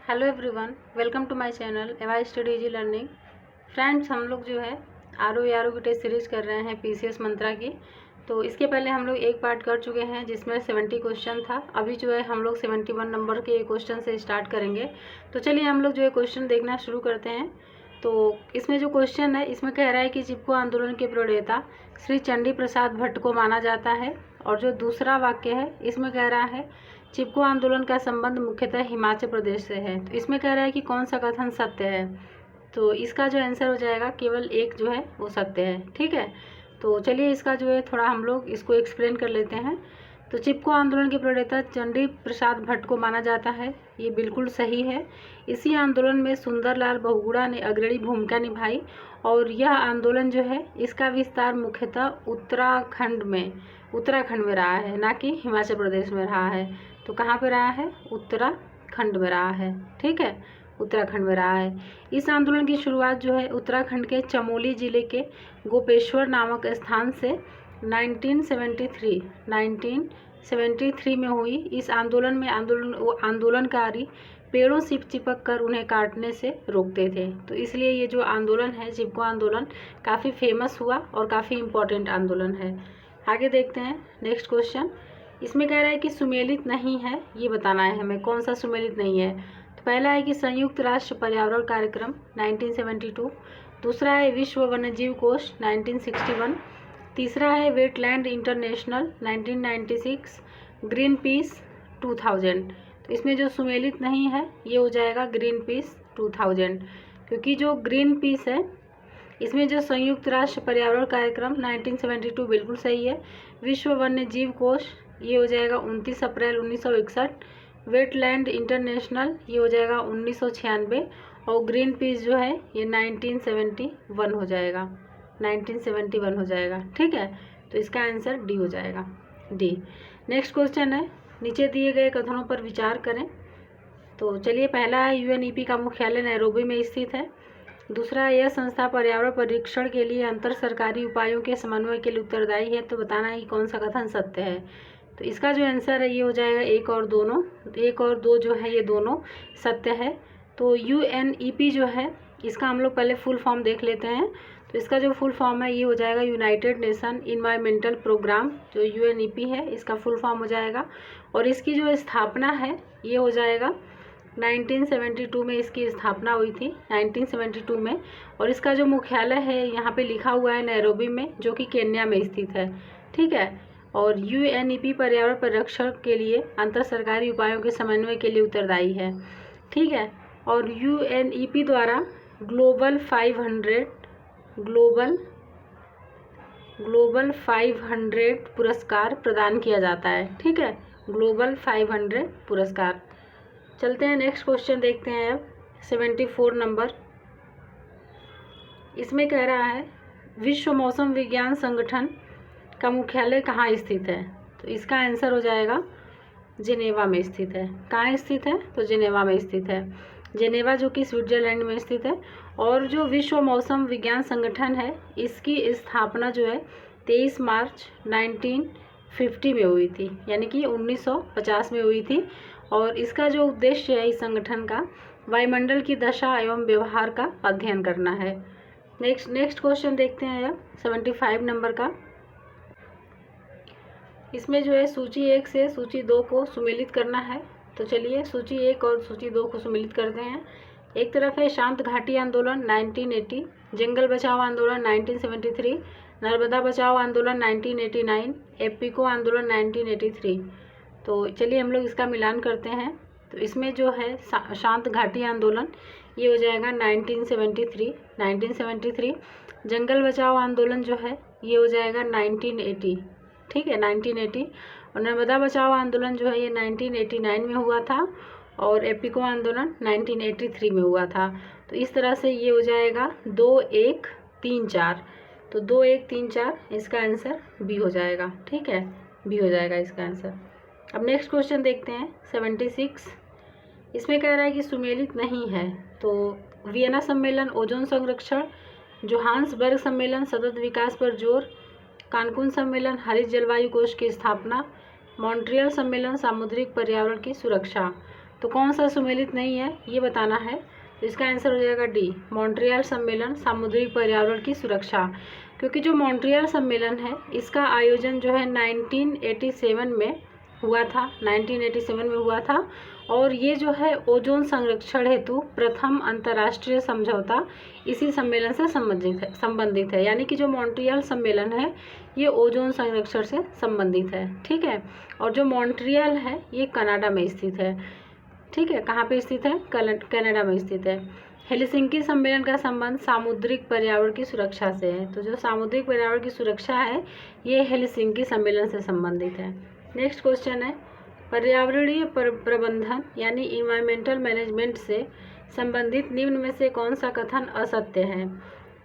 Hello everyone, welcome to my channel AY study easy learning. Friends, हम लोग जो है आर ओ की टेस्ट सीरीज कर रहे हैं पीसीएस मंत्रा की। तो इसके पहले हम लोग एक पार्ट कर चुके हैं जिसमें 70 क्वेश्चन था। अभी जो है हम लोग 71 नंबर के क्वेश्चन से स्टार्ट करेंगे। तो चलिए हम लोग जो है क्वेश्चन देखना शुरू करते हैं। तो इसमें जो क्वेश्चन है इसमें कह रहा है कि चिपको आंदोलन के प्रणेता श्री चंडी प्रसाद भट्ट को माना जाता है। और जो दूसरा वाक्य है इसमें कह रहा है चिपको आंदोलन का संबंध मुख्यतः हिमाचल प्रदेश से है। तो इसमें कह रहा है कि कौन सा कथन सत्य है। तो इसका जो आंसर हो जाएगा केवल एक जो है वो सत्य है। ठीक है, तो चलिए इसका जो है थोड़ा हम लोग इसको एक्सप्लेन कर लेते हैं। तो चिपको आंदोलन के प्रणेता चंडी प्रसाद भट्ट को माना जाता है, ये बिल्कुल सही है। इसी आंदोलन में सुंदरलाल बहुगुणा ने अग्रणी भूमिका निभाई और यह आंदोलन जो है इसका विस्तार मुख्यतः उत्तराखंड में रहा है, ना कि हिमाचल प्रदेश में रहा है। तो कहाँ पे रहा है? उत्तराखंड में रहा है। ठीक है, उत्तराखंड में रहा है। इस आंदोलन की शुरुआत जो है उत्तराखंड के चमोली जिले के गोपेश्वर नामक स्थान से 1973 में हुई। इस आंदोलन में आंदोलनकारी पेड़ों से चिपक कर उन्हें काटने से रोकते थे। तो इसलिए ये जो आंदोलन है चिपको आंदोलन काफ़ी फेमस हुआ और काफ़ी इम्पोर्टेंट आंदोलन है। आगे देखते हैं नेक्स्ट क्वेश्चन। इसमें कह रहा है कि सुमेलित नहीं है, ये बताना है हमें कौन सा सुमेलित नहीं है। तो पहला है कि संयुक्त राष्ट्र पर्यावरण कार्यक्रम 1972, दूसरा है विश्व वन्यजीव कोष 1961, तीसरा है वेटलैंड इंटरनेशनल 1996, ग्रीन पीस 2000। तो इसमें जो सुमेलित नहीं है ये हो जाएगा ग्रीन पीस 2000, क्योंकि जो ग्रीन पीस है इसमें जो संयुक्त राष्ट्र पर्यावरण कार्यक्रम 1972 बिल्कुल सही है। विश्व वन्य जीव कोष ये हो जाएगा 29 अप्रैल 1961, वेटलैंड इंटरनेशनल ये हो जाएगा 1996 और ग्रीन पीस जो है ये 1971 हो जाएगा, 1971 हो जाएगा। ठीक है, तो इसका आंसर डी हो जाएगा, डी। नेक्स्ट क्वेश्चन है, नीचे दिए गए कथनों पर विचार करें। तो चलिए, पहला है यूएनईपी का मुख्यालय नैरोबी में स्थित है। दूसरा, यह संस्था पर्यावरण परीक्षण के लिए अंतर सरकारी उपायों के समन्वय के लिए उत्तरदायी है। तो बताना है कि कौन सा कथन सत्य है। तो इसका जो आंसर है ये हो जाएगा एक और दो जो है ये दोनों सत्य है। तो यूएनईपी जो है इसका हम लोग पहले फुल फॉर्म देख लेते हैं। तो इसका जो फुल फॉर्म है ये हो जाएगा यूनाइटेड नेशन इन्वायरमेंटल प्रोग्राम, जो यूएनईपी है इसका फुल फॉर्म हो जाएगा। और इसकी जो स्थापना है ये हो जाएगा 1972 में इसकी स्थापना हुई थी, 1972 में। और इसका जो मुख्यालय है यहाँ पे लिखा हुआ है नैरोबी में, जो कि केन्या में स्थित है। ठीक है, और यूएनईपी पर्यावरण परिरक्षण के लिए अंतर सरकारी उपायों के समन्वय के लिए उत्तरदायी है। ठीक है, और यूएनईपी द्वारा ग्लोबल 500 पुरस्कार प्रदान किया जाता है। ठीक है, ग्लोबल 500 पुरस्कार। चलते हैं नेक्स्ट क्वेश्चन देखते हैं अब 74 नंबर। इसमें कह रहा है विश्व मौसम विज्ञान संगठन का मुख्यालय कहाँ स्थित है। तो इसका आंसर हो जाएगा जेनेवा में स्थित है। कहाँ स्थित है? तो जेनेवा में स्थित है। जेनेवा जो कि स्विट्जरलैंड में स्थित है। और जो विश्व मौसम विज्ञान संगठन है इसकी स्थापना जो है 23 मार्च 1950 में हुई थी, यानी कि 1950 में हुई थी। और इसका जो उद्देश्य है इस संगठन का वायुमंडल की दशा एवं व्यवहार का अध्ययन करना है। नेक्स्ट क्वेश्चन देखते हैं अब 75 नंबर का। इसमें जो है सूची 1 से सूची 2 को सुमेलित करना है। तो चलिए सूची 1 और सूची 2 को सुमेलित करते हैं। एक तरफ है शांत घाटी आंदोलन 1980, जंगल बचाओ आंदोलन 1973, नर्मदा बचाओ आंदोलन 1989, एपिको आंदोलन 1983। तो चलिए हम लोग इसका मिलान करते हैं। तो इसमें जो है शांत घाटी आंदोलन ये हो जाएगा 1973। जंगल बचाओ आंदोलन जो है ये हो जाएगा 1980। ठीक है, 1980। और नर्मदा बचाओ आंदोलन जो है ये 1989 में हुआ था और एपिको आंदोलन 1983 में हुआ था। तो इस तरह से ये हो जाएगा 2, 1, 3, 4। तो 2, 1, 3, 4 इसका आंसर बी हो जाएगा। ठीक है, बी हो जाएगा इसका आंसर। अब नेक्स्ट क्वेश्चन देखते हैं 76। इसमें कह रहा है कि सुमेलित नहीं है। तो वियना सम्मेलन ओजोन संरक्षण, जोहान्सबर्ग सम्मेलन सतत विकास पर जोर, कानकुन सम्मेलन हरित जलवायु कोष की स्थापना, मॉन्ट्रियल सम्मेलन सामुद्रिक पर्यावरण की सुरक्षा। तो कौन सा सुमेलित नहीं है ये बताना है। तो इसका आंसर हो जाएगा डी, मॉन्ट्रियल सम्मेलन सामुद्रिक पर्यावरण की सुरक्षा। क्योंकि जो मॉन्ट्रियल सम्मेलन है इसका आयोजन जो है 1987 में हुआ था, 1987 में हुआ था। और ये जो है ओजोन संरक्षण हेतु प्रथम अंतर्राष्ट्रीय समझौता इसी सम्मेलन से संबंधित है। यानी कि जो मॉन्ट्रियल सम्मेलन है ये ओजोन संरक्षण से संबंधित है, ठीक है। और जो मॉन्ट्रियल है ये कनाडा में स्थित है, ठीक है। कहाँ पे स्थित है? कनाडा में स्थित है। हेलसिंकी सम्मेलन का संबंध सामुद्रिक पर्यावरण की सुरक्षा से है। तो जो सामुद्रिक पर्यावरण की सुरक्षा है ये हेलसिंकी सम्मेलन से संबंधित है। नेक्स्ट क्वेश्चन है, पर्यावरणीय प्रबंधन यानी इन्वायरमेंटल मैनेजमेंट से संबंधित निम्न में से कौन सा कथन असत्य है।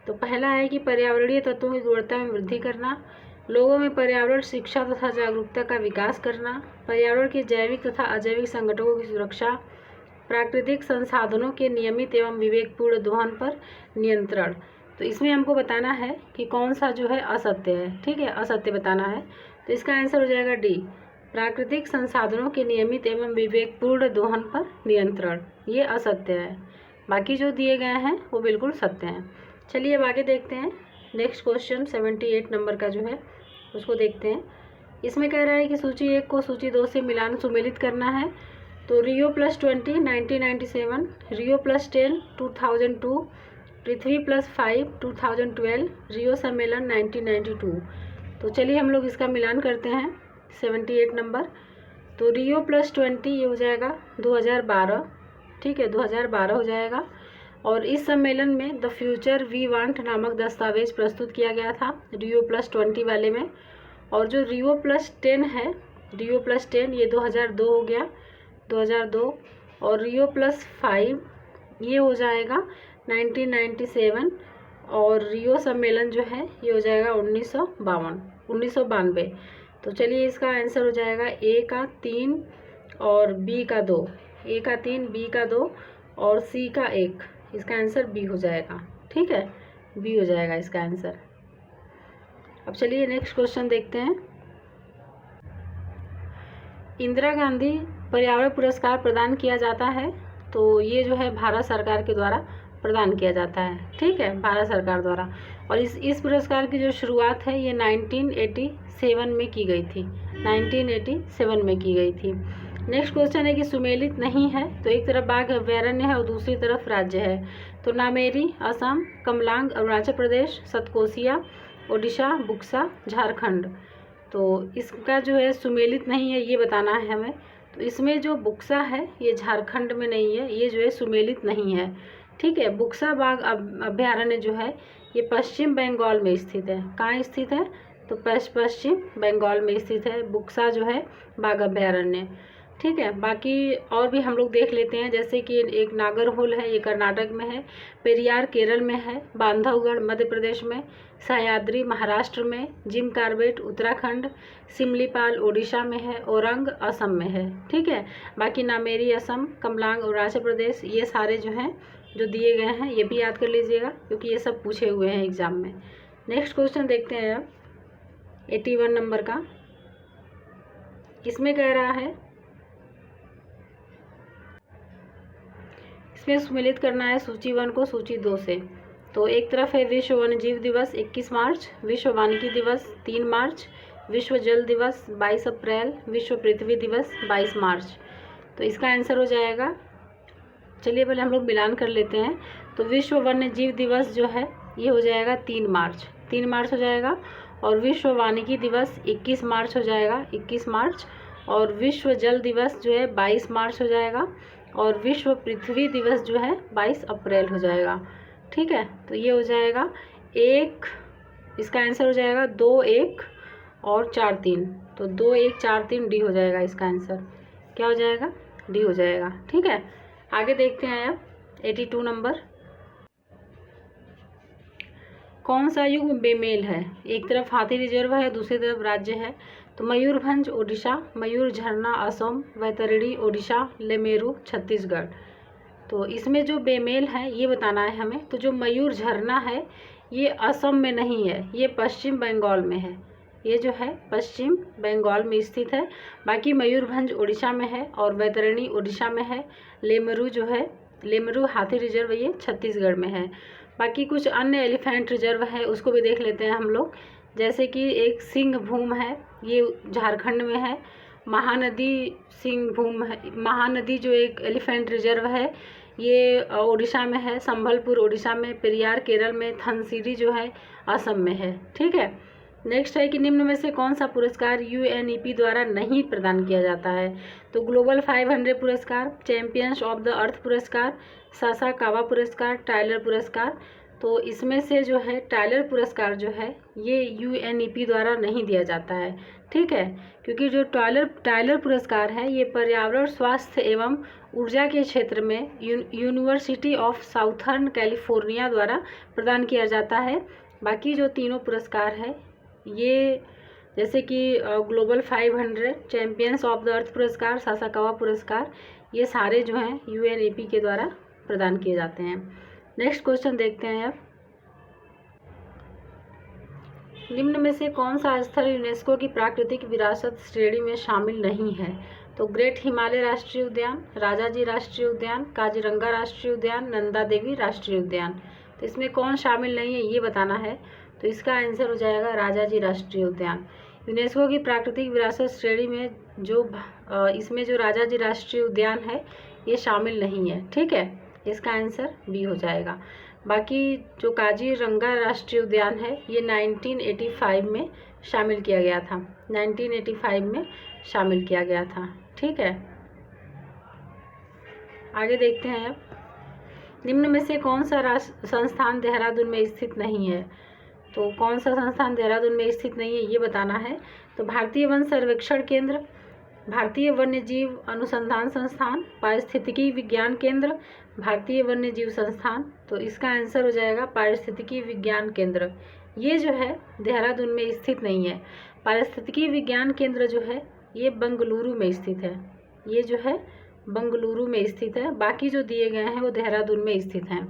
तो पहला है कि पर्यावरणीय तत्वों की गुणवत्ता में वृद्धि करना, लोगों में पर्यावरण शिक्षा तथा जागरूकता का विकास करना, पर्यावरण के जैविक तथा अजैविक संगठनों की सुरक्षा, प्राकृतिक संसाधनों के नियमित एवं विवेकपूर्ण दोहन पर नियंत्रण। तो इसमें हमको बताना है कि कौन सा जो है असत्य है, ठीक है, असत्य बताना है। तो इसका आंसर हो जाएगा डी, प्राकृतिक संसाधनों के नियमित एवं विवेकपूर्ण दोहन पर नियंत्रण, ये असत्य है। बाकी जो दिए गए हैं वो बिल्कुल सत्य हैं। चलिए अब आगे देखते हैं। नेक्स्ट क्वेश्चन 78 नंबर का जो है उसको देखते हैं। इसमें कह रहा है कि सूची 1 को सूची 2 से सुमेलित करना है। तो रियो +20 1997, रियो +10 2002, पृथ्वी +5 2012, रियो सम्मेलन 1992। तो चलिए हम लोग इसका मिलान करते हैं। 78 नंबर, तो रियो +20 ये हो जाएगा 2012, ठीक है, 2012 हो जाएगा। और इस सम्मेलन में द फ्यूचर वी वांट नामक दस्तावेज प्रस्तुत किया गया था रियो +20 वाले में। और जो रियो +10 है, रियो +10 ये 2002 हो गया, 2002। और रियो +5 ये हो जाएगा 1997। और रियो सम्मेलन जो है ये हो जाएगा 1992। तो चलिए इसका आंसर हो जाएगा ए का 3 और बी का 2, ए का 3 बी का 2 और सी का 1। इसका आंसर बी हो जाएगा, ठीक है, बी हो जाएगा इसका आंसर। अब चलिए नेक्स्ट क्वेश्चन देखते हैं। इंदिरा गांधी पर्यावरण पुरस्कार प्रदान किया जाता है। तो ये जो है भारत सरकार के द्वारा प्रदान किया जाता है, ठीक है, भारत सरकार द्वारा। और इस पुरस्कार की जो शुरुआत है ये 1987 में की गई थी, 1987 में की गई थी। नेक्स्ट क्वेश्चन है कि सुमेलित नहीं है। तो एक तरफ बाघ अभयारण्य है और दूसरी तरफ राज्य है। तो नामेरी असम, कमलांग अरुणाचल प्रदेश, सतकोसिया ओडिशा, बुक्सा झारखंड। तो इसका जो है सुमेलित नहीं है ये बताना है हमें। तो इसमें जो बुक्सा है ये झारखंड में नहीं है, ये जो है सुमेलित नहीं है, ठीक है। बुक्सा बाघ अभयारण्य जो है ये पश्चिम बंगाल में स्थित है। कहाँ स्थित है? तो पश्चिम बंगाल में स्थित है बुक्सा जो है बाघ अभयारण्य, ठीक है। बाकी और भी हम लोग देख लेते हैं, जैसे कि एक नागरहोल है, ये कर्नाटक में है, पेरियार केरल में है, बांधवगढ़ मध्य प्रदेश में, सह्याद्री महाराष्ट्र में, जिम कार्बेट उत्तराखंड, सिमलीपाल ओडिशा में है, ओरंग असम में है, ठीक है। बाकी नामेरी असम, कमलांग अरुणाचल प्रदेश, ये सारे जो हैं जो दिए गए हैं ये भी याद कर लीजिएगा क्योंकि ये सब पूछे हुए हैं एग्जाम में। नेक्स्ट क्वेश्चन देखते हैं अब 81 नंबर का। किसमें कह रहा है, इसमें सम्मिलित करना है सूची 1 को सूची 2 से। तो एक तरफ है विश्व वन्यजीव दिवस 21 मार्च, विश्व वानिकी दिवस 3 मार्च, विश्व जल दिवस 22 अप्रैल, विश्व पृथ्वी दिवस 22 मार्च। तो इसका आंसर हो जाएगा, चलिए पहले हम लोग मिलान कर लेते हैं। तो विश्व वन्यजीव दिवस जो है ये हो जाएगा 3 मार्च, 3 मार्च हो जाएगा। और विश्व वानिकी दिवस 21 मार्च हो जाएगा, 21 मार्च। और विश्व जल दिवस जो है 22 मार्च हो जाएगा। और विश्व पृथ्वी दिवस जो है 22 अप्रैल हो जाएगा, ठीक है। तो ये हो जाएगा एक, इसका आंसर हो जाएगा 2, 1 और 4, 3। तो 2, 1, 4, 3 डी हो जाएगा इसका आंसर। क्या हो जाएगा? डी हो जाएगा, ठीक है। आगे देखते हैं अब 82 नंबर। कौन सा युग बेमेल है? एक तरफ हाथी रिजर्व है, दूसरी तरफ राज्य है। तो मयूरभंज ओडिशा, मयूर झरना असम, वैतरणी ओडिशा, लेमेरु छत्तीसगढ़। तो इसमें जो बेमेल है ये बताना है हमें। तो जो मयूर झरना है ये असम में नहीं है, ये पश्चिम बंगाल में है, ये जो है पश्चिम बंगाल में स्थित है। बाकी मयूरभंज उड़ीसा में है और वैतरणी उड़ीसा में है। लेमरू जो है, लेमरू हाथी रिजर्व ये छत्तीसगढ़ में है। बाकी कुछ अन्य एलिफेंट रिजर्व है, उसको भी देख लेते हैं हम लोग। जैसे कि एक सिंह भूम है, ये झारखंड में है। महानदी सिंह भूम है, महानदी जो एक एलिफेंट रिजर्व है ये उड़ीसा में है, संबलपुर उड़ीसा में, पेरियार केरल में, थनसिरी जो है असम में है। ठीक है। नेक्स्ट है कि निम्न में से कौन सा पुरस्कार यूएनईपी द्वारा नहीं प्रदान किया जाता है? तो ग्लोबल 500 पुरस्कार, चैंपियंस ऑफ द अर्थ पुरस्कार, सासाकावा पुरस्कार, टाइलर पुरस्कार। तो इसमें से जो है टाइलर पुरस्कार जो है ये यूएनईपी द्वारा नहीं दिया जाता है। ठीक है, क्योंकि जो टाइलर पुरस्कार है ये पर्यावरण, स्वास्थ्य एवं ऊर्जा के क्षेत्र में यूनिवर्सिटी ऑफ साउथर्न कैलिफोर्निया द्वारा प्रदान किया जाता है। बाकी जो तीनों पुरस्कार है ये जैसे कि global 500, champions of the earth पुरस्कार, सासाकावा पुरस्कार, ये सारे जो हैं यूएनईपी के द्वारा प्रदान किए जाते हैं। नेक्स्ट क्वेश्चन देखते हैं अब। निम्न में से कौन सा स्थल यूनेस्को की प्राकृतिक विरासत श्रेणी में शामिल नहीं है? तो ग्रेट हिमालय राष्ट्रीय उद्यान, राजाजी राष्ट्रीय उद्यान, काजीरंगा राष्ट्रीय उद्यान, नंदा देवी राष्ट्रीय उद्यान। तो इसमें कौन शामिल नहीं है ये बताना है। तो इसका आंसर हो जाएगा राजाजी राष्ट्रीय उद्यान। यूनेस्को की प्राकृतिक विरासत श्रेणी में जो इसमें जो राजाजी राष्ट्रीय उद्यान है ये शामिल नहीं है। ठीक है, इसका आंसर बी हो जाएगा। बाकी जो काजीरंगा राष्ट्रीय उद्यान है ये 1985 में शामिल किया गया था, 1985 में शामिल किया गया था। ठीक है, आगे देखते हैं अब। निम्न में से कौन सा संस्थान देहरादून में स्थित नहीं है? तो कौन सा संस्थान देहरादून में स्थित नहीं है ये बताना है। तो भारतीय वन सर्वेक्षण केंद्र, भारतीय वन्यजीव अनुसंधान संस्थान, पारिस्थितिकी विज्ञान केंद्र, भारतीय वन्यजीव संस्थान। तो इसका आंसर हो जाएगा पारिस्थितिकी विज्ञान केंद्र। ये जो है देहरादून में स्थित नहीं है। पारिस्थितिकी विज्ञान केंद्र जो है ये बेंगलुरु में स्थित है, ये जो है बेंगलुरु में स्थित है। बाकी जो दिए गए हैं वो देहरादून में स्थित हैं।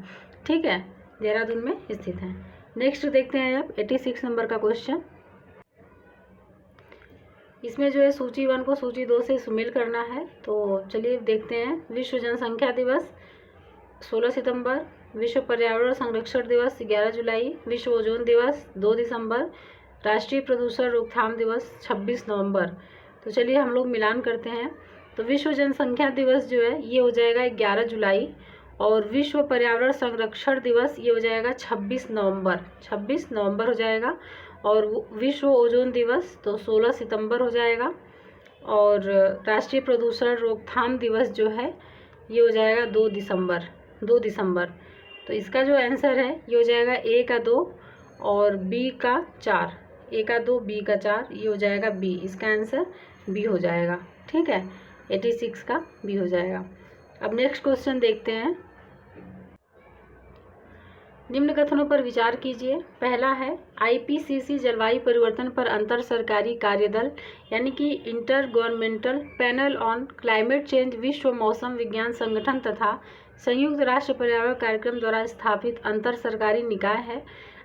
ठीक है, देहरादून में स्थित हैं। नेक्स्ट देखते हैं अब 86 नंबर का क्वेश्चन। इसमें जो है सूची 1 को सूची 2 से सुमेल करना है। तो चलिए देखते हैं। विश्व जनसंख्या दिवस 16 सितंबर, विश्व पर्यावरण संरक्षण दिवस 11 जुलाई, विश्व ओजोन दिवस 2 दिसंबर, राष्ट्रीय प्रदूषण रोकथाम दिवस 26 नवंबर। तो चलिए हम लोग मिलान करते हैं। तो विश्व जनसंख्या दिवस जो है ये हो जाएगा 11 जुलाई और विश्व पर्यावरण संरक्षण दिवस ये हो जाएगा 26 नवंबर, 26 नवंबर हो जाएगा। और विश्व ओजोन दिवस तो 16 सितंबर हो जाएगा। और राष्ट्रीय प्रदूषण रोकथाम दिवस जो है ये हो जाएगा 2 दिसंबर, 2 दिसंबर। तो इसका जो आंसर है ये हो जाएगा ए का 2 और बी का 4, ए का 2 बी का 4, ये हो जाएगा बी। इसका आंसर बी हो जाएगा। ठीक है, 86 का बी हो जाएगा। अब नेक्स्ट क्वेश्चन देखते हैं। निम्न कथनों पर विचार कीजिए। पहला है आईपीसीसी जलवायु परिवर्तन पर अंतर सरकारी कार्यदल यानी कि inter governmental panel on climate change विश्व मौसम विज्ञान संगठन तथा संयुक्त राष्ट्र पर्यावरण कार्यक्रम द्वारा स्थापित अंतर सरकारी निकाय है।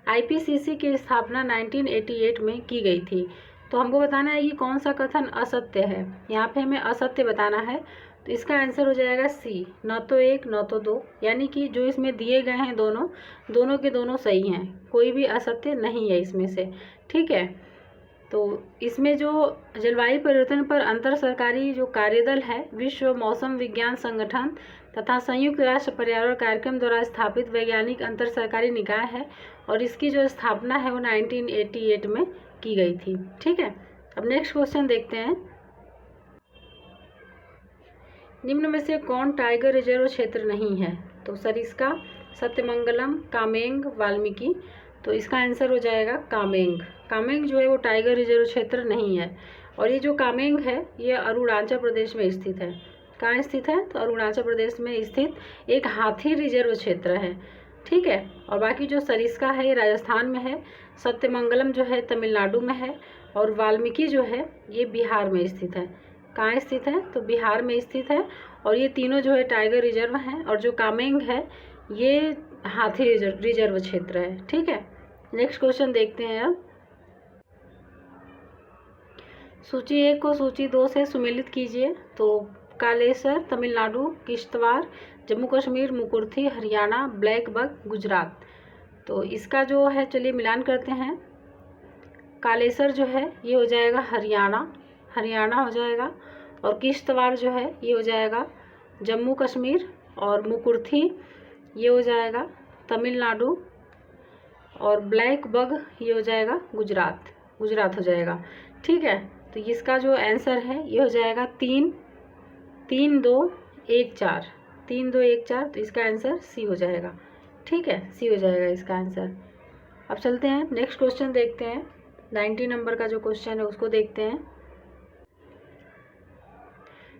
आईपीसीसी की स्थापना 1988 में की गई थी। तो हमको बताना है कि कौन सा कथन असत्य है। यहाँ पे हमें असत्य बताना है। तो इसका आंसर हो जाएगा सी, न तो 1 न तो 2, यानी कि जो इसमें दिए गए हैं दोनों के दोनों सही हैं, कोई भी असत्य नहीं है इसमें से। ठीक है, तो इसमें जो जलवायु परिवर्तन पर अंतर सरकारी जो कार्यदल है विश्व मौसम विज्ञान संगठन तथा संयुक्त राष्ट्र पर्यावरण कार्यक्रम द्वारा स्थापित वैज्ञानिक अंतर सरकारी निकाय है और इसकी जो स्थापना है वो 1988 में की गई थी। ठीक है, अब नेक्स्ट क्वेश्चन देखते हैं। निम्न में से कौन टाइगर रिजर्व क्षेत्र नहीं है? तो सरिस्का, सत्यमंगलम, कामेंग, वाल्मीकि। तो इसका आंसर हो जाएगा कामेंग। कामेंग जो है वो टाइगर रिजर्व क्षेत्र नहीं है। और ये जो कामेंग है ये अरुणाचल प्रदेश में स्थित है। कहाँ स्थित है? तो अरुणाचल प्रदेश में स्थित एक हाथी रिजर्व क्षेत्र है। ठीक है, और बाकी जो सरिस्का है ये राजस्थान में है, सत्यमंगलम जो है तमिलनाडु में है और वाल्मीकि जो है ये बिहार में स्थित है। कहाँ स्थित है? तो बिहार में स्थित है। और ये तीनों जो है टाइगर रिजर्व हैं और जो कामेंग है ये हाथी रिजर्व क्षेत्र है। ठीक है, नेक्स्ट क्वेश्चन देखते हैं अब। सूची 1 को सूची 2 से सुमेलित कीजिए। तो कालेसर तमिलनाडु, किश्तवाड़ जम्मू कश्मीर, मुकुर्थी हरियाणा, ब्लैक बग गुजरात। तो इसका जो है चलिए मिलान करते हैं। कालेसर जो है ये हो जाएगा हरियाणा हो जाएगा, और किश्तवाड़ जो है ये हो जाएगा जम्मू कश्मीर, और मुकुर्थी ये हो जाएगा तमिलनाडु, और ब्लैक बग ये हो जाएगा गुजरात हो जाएगा। ठीक है, तो इसका जो आंसर है ये हो जाएगा 3 3 2 1 4 3 2 1 4। तो इसका आंसर सी हो जाएगा। ठीक है, सी हो जाएगा इसका आंसर। अब चलते हैं नेक्स्ट क्वेश्चन देखते हैं। 90 नंबर का जो क्वेश्चन है उसको देखते हैं।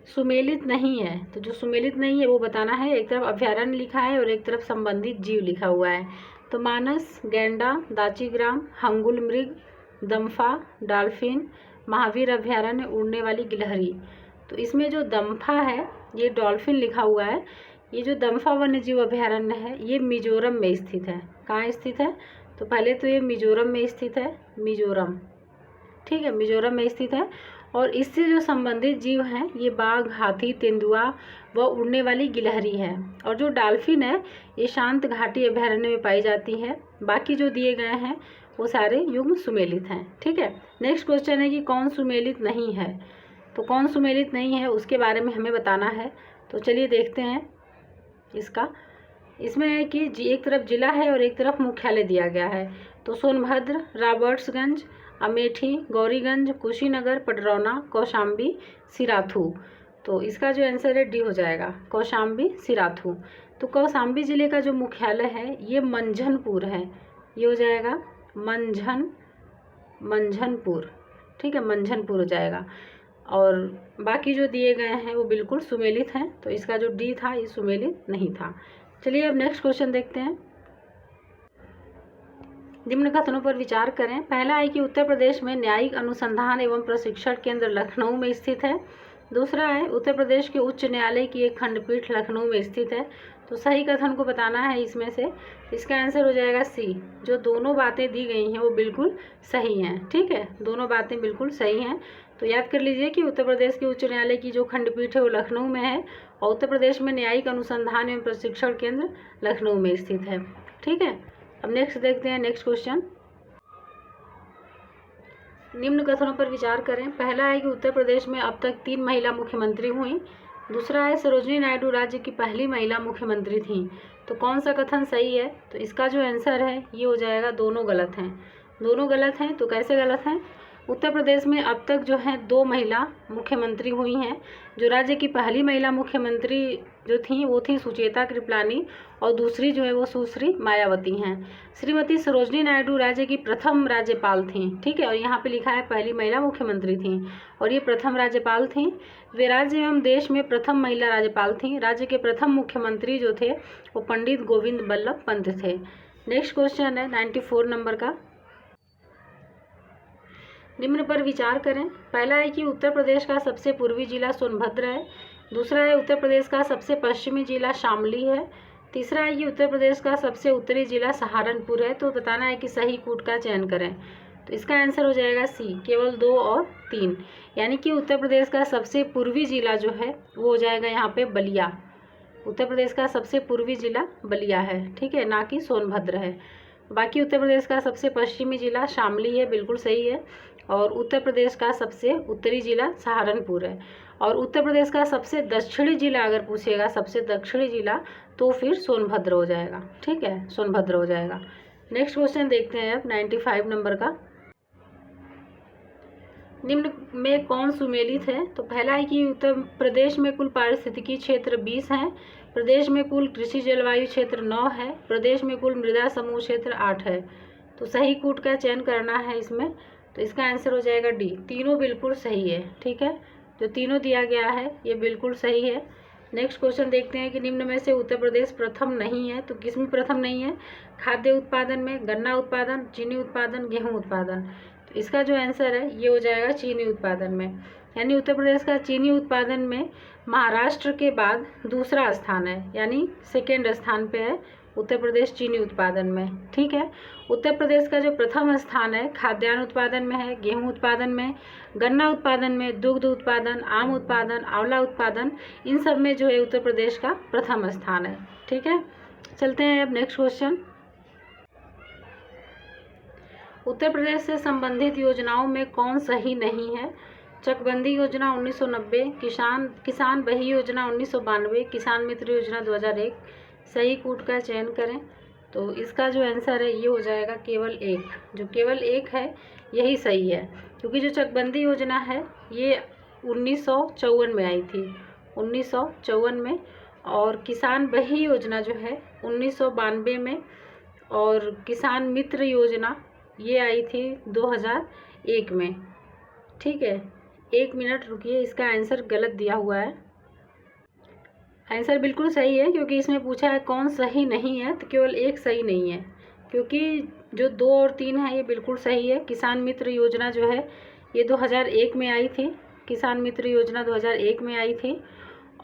सुमेलित नहीं है, तो जो सुमेलित नहीं है वो बताना है। एक तरफ अभयारण्य लिखा है और एक तरफ संबंधित जीव लिखा हुआ है। तो मानस, गैंडा, दाचीग्राम, हंगुल मृग, दम्फा, डॉल्फिन, महावीर अभयारण्य, उड़ने वाली गिलहरी। तो इसमें जो दम्फा है ये डॉल्फिन लिखा हुआ है। ये जो दम्फा वन्य जीव अभयारण्य है ये मिजोरम में स्थित है। कहाँ स्थित है? तो पहले तो ये मिजोरम में स्थित है, मिजोरम। ठीक है, मिजोरम में स्थित है। और इससे जो संबंधित जीव हैं ये बाघ, हाथी, तेंदुआ व उड़ने वाली गिलहरी है। और जो डॉल्फिन है ये शांत घाटी अभयारण्य में पाई जाती है। बाकी जो दिए गए हैं वो सारे युग्म सुमेलित हैं। ठीक है, नेक्स्ट क्वेश्चन है कि कौन सुमेलित नहीं है। तो कौन सुमेलित नहीं है उसके बारे में हमें बताना है। तो चलिए देखते हैं इसका। इसमें है कि एक तरफ जिला है और एक तरफ मुख्यालय दिया गया है। तो सोनभद्र, रॉबर्ट्सगंज, अमेठी, गौरीगंज, कुशीनगर, पडरौना, कौशाम्बी, सिराथू। तो इसका जो आंसर है डी हो जाएगा, कौशाम्बी सिराथू। तो कौशाम्बी जिले का जो मुख्यालय है ये मंझनपुर है। ये हो जाएगा मंझनपुर। ठीक है, मंझनपुर हो जाएगा। और बाकी जो दिए गए हैं वो बिल्कुल सुमेलित हैं। तो इसका जो डी था ये सुमेलित नहीं था। चलिए अब नेक्स्ट क्वेश्चन देखते हैं। निम्न कथनों पर विचार करें। पहला है कि उत्तर प्रदेश में न्यायिक अनुसंधान एवं प्रशिक्षण केंद्र लखनऊ में स्थित है। दूसरा है उत्तर प्रदेश के उच्च न्यायालय की एक खंडपीठ लखनऊ में स्थित है। तो सही कथन को बताना है इसमें से। इसका आंसर हो जाएगा सी। जो दोनों बातें दी गई हैं वो बिल्कुल सही हैं। ठीक है, दोनों बातें बिल्कुल सही हैं। तो याद कर लीजिए कि उत्तर प्रदेश के उच्च न्यायालय की जो खंडपीठ है वो लखनऊ में है, और उत्तर प्रदेश में न्यायिक अनुसंधान एवं प्रशिक्षण केंद्र लखनऊ में स्थित है। ठीक है, अब नेक्स्ट देखते हैं नेक्स्ट क्वेश्चन। निम्न कथनों पर विचार करें। पहला है कि उत्तर प्रदेश में अब तक 3 महिला मुख्यमंत्री हुई। दूसरा है सरोजिनी नायडू राज्य की पहली महिला मुख्यमंत्री थी। तो कौन सा कथन सही है? तो इसका जो आंसर है ये हो जाएगा दोनों गलत हैं। दोनों गलत हैं। तो कैसे गलत हैं? उत्तर प्रदेश में अब तक जो है 2 महिला मुख्यमंत्री हुई हैं। जो राज्य की पहली महिला मुख्यमंत्री जो थी वो थी सुचेता कृपलानी, और दूसरी जो है वो सुश्री मायावती हैं। श्रीमती सरोजिनी नायडू राज्य की प्रथम राज्यपाल थी। ठीक है, और यहाँ पे लिखा है पहली महिला मुख्यमंत्री थी, और ये प्रथम राज्यपाल थी। वे राज्य एवं देश में प्रथम महिला राज्यपाल थी। राज्य के प्रथम मुख्यमंत्री जो थे वो पंडित गोविंद बल्लभ पंत थे। नेक्स्ट क्वेश्चन है 94 नंबर का। निम्न पर विचार करें। पहला है कि उत्तर प्रदेश का सबसे पूर्वी जिला सोनभद्र है। दूसरा है उत्तर प्रदेश का सबसे पश्चिमी जिला शामली है। तीसरा है कि उत्तर प्रदेश का सबसे उत्तरी जिला सहारनपुर है। तो बताना है कि सही कूट का चयन करें। तो इसका आंसर हो जाएगा सी, केवल 2 और 3। यानी कि उत्तर प्रदेश का सबसे पूर्वी जिला जो है वो हो जाएगा यहाँ पे बलिया। उत्तर प्रदेश का सबसे पूर्वी जिला बलिया है। ठीक है, ना कि सोनभद्र है। बाकी उत्तर प्रदेश का सबसे पश्चिमी जिला शामली है, बिल्कुल सही है। और उत्तर प्रदेश का सबसे उत्तरी जिला सहारनपुर है। और उत्तर प्रदेश का सबसे दक्षिणी जिला अगर पूछेगा, सबसे दक्षिणी जिला, तो फिर सोनभद्र हो जाएगा। ठीक है, सोनभद्र हो जाएगा। नेक्स्ट क्वेश्चन देखते हैं अब 95 नंबर का। निम्न में कौन सुमेलित है? तो पहला है कि उत्तर प्रदेश में कुल पारिस्थितिकी क्षेत्र 20 हैं। प्रदेश में कुल कृषि जलवायु क्षेत्र 9 है। प्रदेश में कुल मृदा समूह क्षेत्र 8 है। तो सही कूट का चयन करना है इसमें। तो इसका आंसर हो जाएगा डी। तीनों बिल्कुल सही है। ठीक है, जो तीनों दिया गया है ये बिल्कुल सही है। नेक्स्ट क्वेश्चन देखते हैं कि निम्न में से उत्तर प्रदेश प्रथम नहीं है। तो किस में प्रथम नहीं है? खाद्य उत्पादन में, गन्ना उत्पादन, चीनी उत्पादन, गेहूं उत्पादन। तो इसका जो आंसर है ये हो जाएगा चीनी उत्पादन में। यानी उत्तर प्रदेश का चीनी उत्पादन में महाराष्ट्र के बाद दूसरा स्थान है, यानी सेकेंड स्थान पे है उत्तर प्रदेश चीनी उत्पादन में, ठीक है। उत्तर प्रदेश का जो प्रथम स्थान है खाद्यान्न उत्पादन में है, गेहूं उत्पादन में, गन्ना उत्पादन में, दुग्ध उत्पादन, आम उत्पादन, आंवला उत्पादन, इन सब में जो है उत्तर प्रदेश का प्रथम स्थान है, ठीक है। चलते हैं अब नेक्स्ट क्वेश्चन। उत्तर प्रदेश से संबंधित योजनाओं में कौन सही नहीं है? चकबंदी योजना 1990, किसान बही योजना 1992, किसान मित्र योजना 2001। सही कूट का चयन करें। तो इसका जो आंसर है ये हो जाएगा केवल एक, जो केवल एक है यही सही है, क्योंकि जो चकबंदी योजना है ये 1954 में आई थी, 1954 में, और किसान बही योजना जो है 1992 में, और किसान मित्र योजना ये आई थी 2001 में, ठीक है। 1 मिनट रुकिए, इसका आंसर गलत दिया हुआ है। आंसर बिल्कुल सही है, क्योंकि इसमें पूछा है कौन सही नहीं है, तो केवल एक सही नहीं है, क्योंकि जो 2 और 3 है ये बिल्कुल सही है। किसान मित्र योजना जो है ये 2001 में आई थी, किसान मित्र योजना 2001 में आई थी,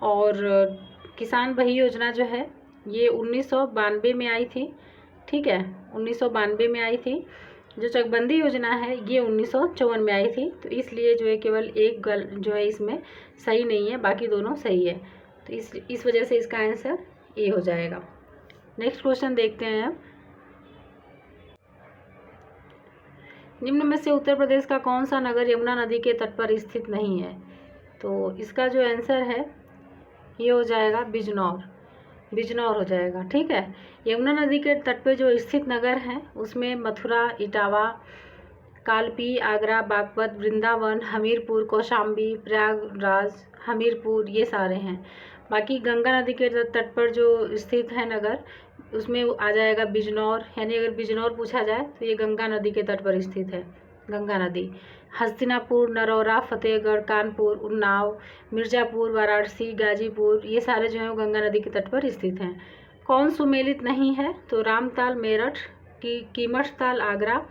और किसान बही योजना जो है ये 1992 में आई थी, ठीक है, 1992 में आई थी। जो चकबंदी योजना है ये 1954 में आई थी, तो इसलिए जो है केवल एक जो है इसमें सही नहीं है, बाकी दोनों सही है, तो इस वजह से इसका आंसर ए हो जाएगा। नेक्स्ट क्वेश्चन देखते हैं अब। निम्न में से उत्तर प्रदेश का कौन सा नगर यमुना नदी के तट पर स्थित नहीं है? तो इसका जो आंसर है ये हो जाएगा बिजनौर हो जाएगा, ठीक है। यमुना नदी के तट पे जो स्थित नगर हैं उसमें मथुरा, इटावा, कालपी, आगरा, बागपत, वृंदावन, हमीरपुर, कौशाम्बी, प्रयागराज, हमीरपुर, ये सारे हैं। बाकी गंगा नदी के तट पर जो स्थित है नगर उसमें आ जाएगा बिजनौर, यानी अगर बिजनौर पूछा जाए तो ये गंगा नदी के तट पर स्थित है, गंगा नदी। हस्तिनापुर, नरौरा, फतेहगढ़, कानपुर, उन्नाव, मिर्ज़ापुर, वाराणसी, गाजीपुर, ये सारे जो हैं वो गंगा नदी के तट पर स्थित हैं। कौन सुमेलित नहीं है? तो रामताल मेरठ, कीमठताल आगरा,